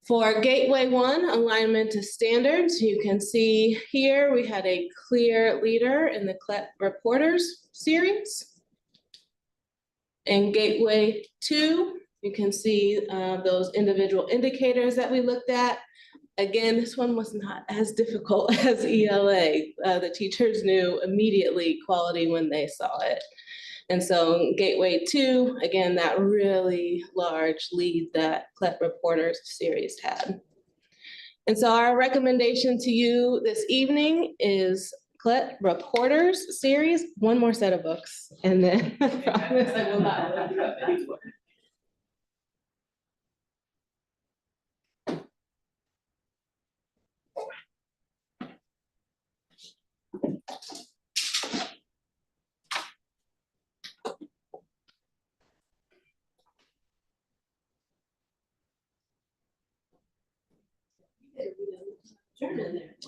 For Gateway 1, alignment to standards, you can see here we had a clear leader in the CLET Reporters series. In Gateway 2, you can see those individual indicators that we looked at. Again, this one was not as difficult as ELA. The teachers knew immediately quality when they saw it. And so Gateway 2, again, that really large lead that CLET Reporters series had. And so our recommendation to you this evening is CLET Reporters series, one more set of books, and then I promise I will not let you up anymore.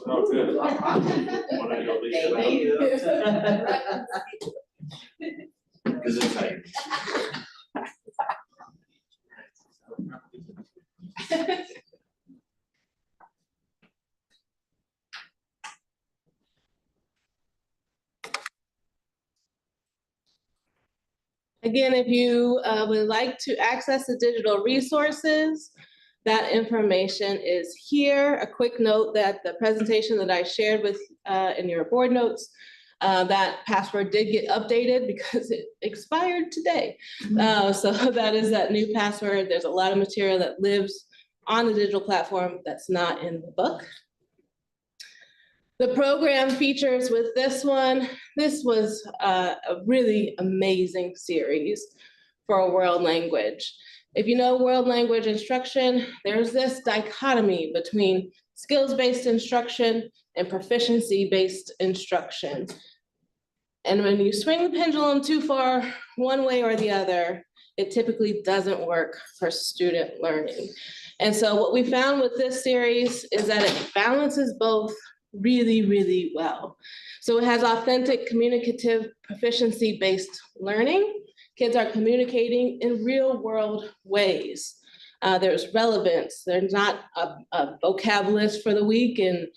Oh, good. Wanna go leave it out? Because it's like. Again, if you would like to access the digital resources, that information is here. A quick note that the presentation that I shared with in your board notes, that password did get updated because it expired today. So that is that new password. There's a lot of material that lives on the digital platform that's not in the book. The program features with this one, this was a really amazing series for a world language. If you know world language instruction, there's this dichotomy between skills-based instruction and proficiency-based instruction. And when you swing the pendulum too far one way or the other, it typically doesn't work for student learning. And so what we found with this series is that it balances both really, really well. So it has authentic communicative proficiency-based learning. Kids are communicating in real world ways. There's relevance. There's not a vocab list for the week and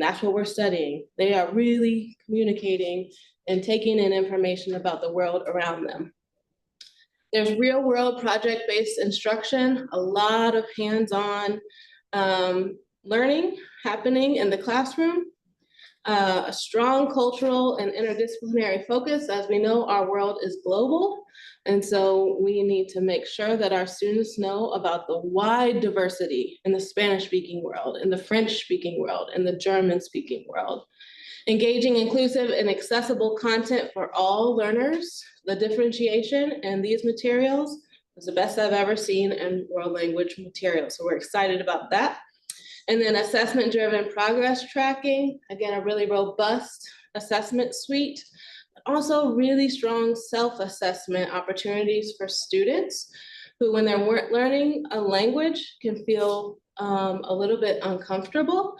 that's what we're studying. They are really communicating and taking in information about the world around them. There's real world project-based instruction, a lot of hands-on learning happening in the classroom, a strong cultural and interdisciplinary focus. As we know, our world is global. And so we need to make sure that our students know about the wide diversity in the Spanish-speaking world, in the French-speaking world, in the German-speaking world. Engaging inclusive and accessible content for all learners. The differentiation in these materials was the best I've ever seen in world language materials. So we're excited about that. And then assessment-driven progress tracking, again, a really robust assessment suite, but also really strong self-assessment opportunities for students who, when they're learning a language, can feel a little bit uncomfortable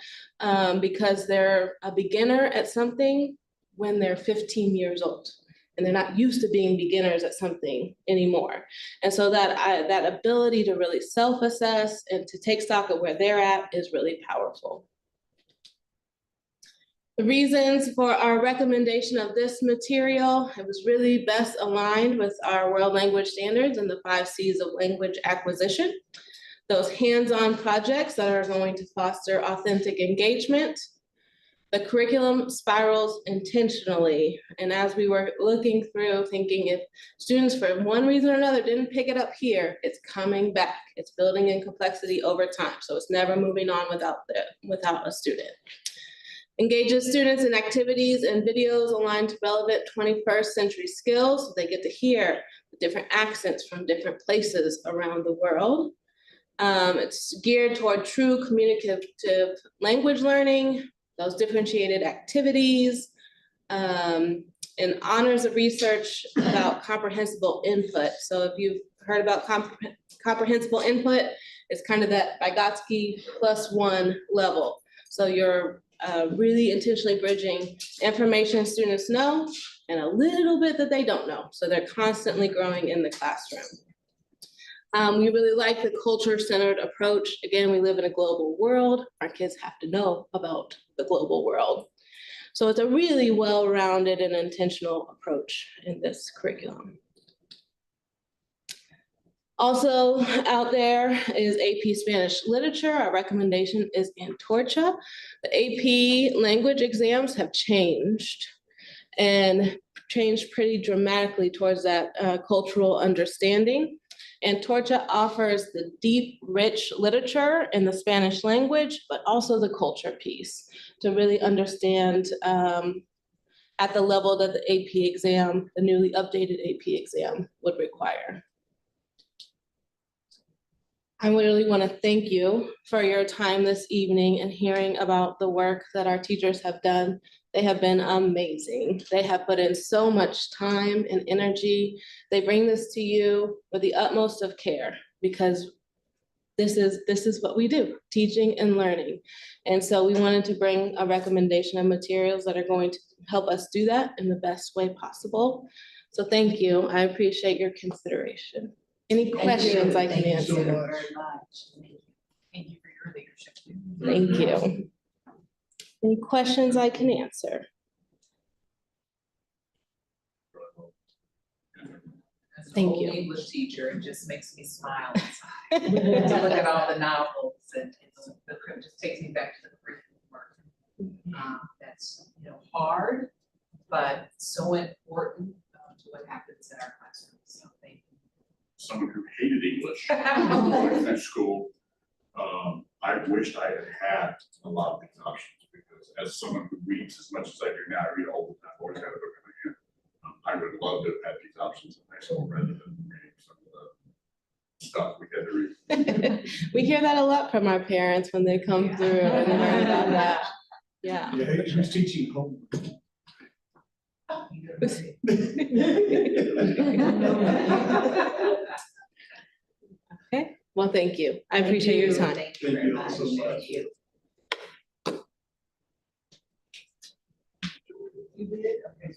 because they're a beginner at something when they're 15 years old. And they're not used to being beginners at something anymore. And so that ability to really self-assess and to take stock of where they're at is really powerful. The reasons for our recommendation of this material, it was really best aligned with our world language standards and the 5 C's of language acquisition. Those hands-on projects that are going to foster authentic engagement. The curriculum spirals intentionally. And as we were looking through, thinking if students for one reason or another didn't pick it up here, it's coming back. It's building in complexity over time. So it's never moving on without a student. Engages students in activities and videos aligned to relevant 21st century skills. So they get to hear the different accents from different places around the world. It's geared toward true communicative language learning, those differentiated activities, and honors of research about comprehensible input. So if you've heard about comprehensible input, It's kind of that Vygotsky +1 level. So you're really intentionally bridging information students know and a little bit that they don't know. So they're constantly growing in the classroom. We really like the culture-centered approach. Again, we live in a global world. Our kids have to know about the global world. So it's a really well-rounded and intentional approach in this curriculum. Also out there is AP Spanish Literature. Our recommendation is Antorcha. The AP language exams have changed and changed pretty dramatically towards that cultural understanding. Antorcha offers the deep, rich literature in the Spanish language, but also the culture piece to really understand at the level that the AP exam, the newly updated AP exam would require. I really want to thank you for your time this evening and hearing about the work that our teachers have done. They have been amazing. They have put in so much time and energy. They bring this to you with the utmost of care because this is what we do, teaching and learning. And so we wanted to bring a recommendation of materials that are going to help us do that in the best way possible. So thank you. I appreciate your consideration. Any questions I can answer? Thank you very much. Thank you for your leadership too. Thank you. Any questions I can answer? As an Thank old you. English teacher, it just makes me smile inside. To look at all the novels and it just takes me back to the curriculum work. That's, hard, but so important to what happens in our classrooms. So thank you. Someone who hated English going through school, I wished I had a lot of these options because as someone who reads as much as I do now, I read all the time, always had a book in my hand. I would love to have had these options in high school rather than reading some of the stuff we had to read. We hear that a lot from our parents when they come through and learn about that. Yeah. Yeah, who's teaching home? Okay, well, thank you. I appreciate your time. Thank you very much. so much. Thank you. You did? Okay.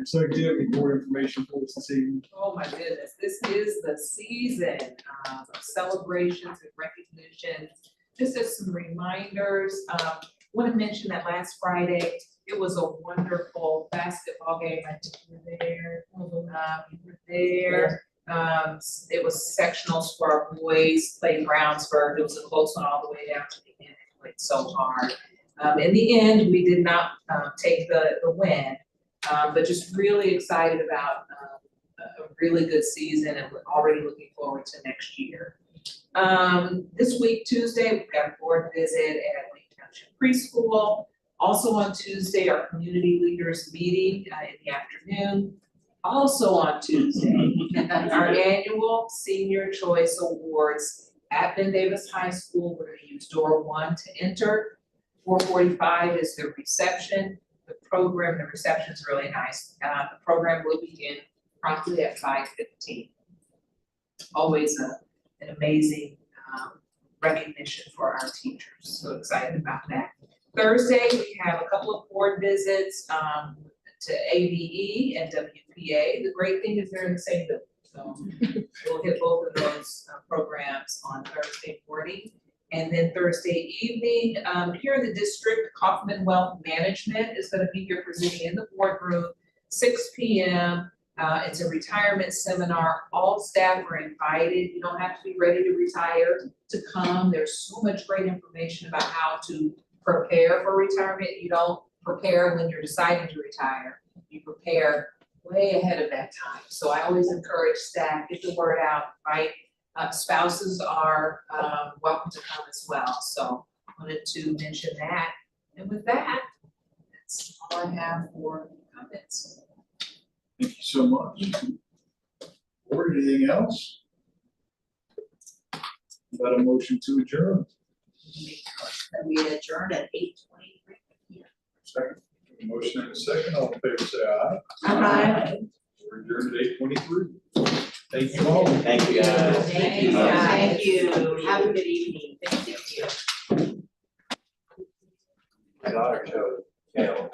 So do you have any more information for us this evening? Oh my goodness, this is the season of celebrations and recognitions. Just as some reminders, want to mention that last Friday, it was a wonderful basketball game. I think you were there. You were there. It was sectionals for our boys, played Brownsburg. It was a close one all the way down to the end. They played so hard. In the end, we did not take the win. But just really excited about a really good season and we're already looking forward to next year. This week, Tuesday, we've got a board visit at Lake Township Preschool. Also on Tuesday, our community leaders meeting in the afternoon. Also on Tuesday, our annual Senior Choice Awards at Ben Davis High School. We're going to use door 1 to enter. 4:45 is the reception. The reception is really nice. The program will begin promptly at 5:15. Always an amazing recognition for our teachers. So excited about that. Thursday, we have a couple of board visits to ABE and WPA. The great thing is they're in the same building. So we'll hit both of those programs on Thursday morning. And then Thursday evening, here in the district, Kaufman Wealth Management is going to be here presenting in the boardroom, 6 p.m. It's a retirement seminar. All staff are invited. You don't have to be ready to retire to come. There's so much great information about how to prepare for retirement. You don't prepare when you're deciding to retire. You prepare way ahead of that time. So I always encourage staff, get the word out, right? Spouses are welcome to come as well. So I wanted to mention that. And with that, that's all I have for comments. Thank you so much. Or anything else? Got a motion to adjourn. And we adjourn at 8:23. Second. Motion and a second. All in favor, say aye. Aye. adjourned at 8:23. Thank you all. Thank you, guys. Thank you, thank you. Have a good evening. Thank you. My daughter showed Kale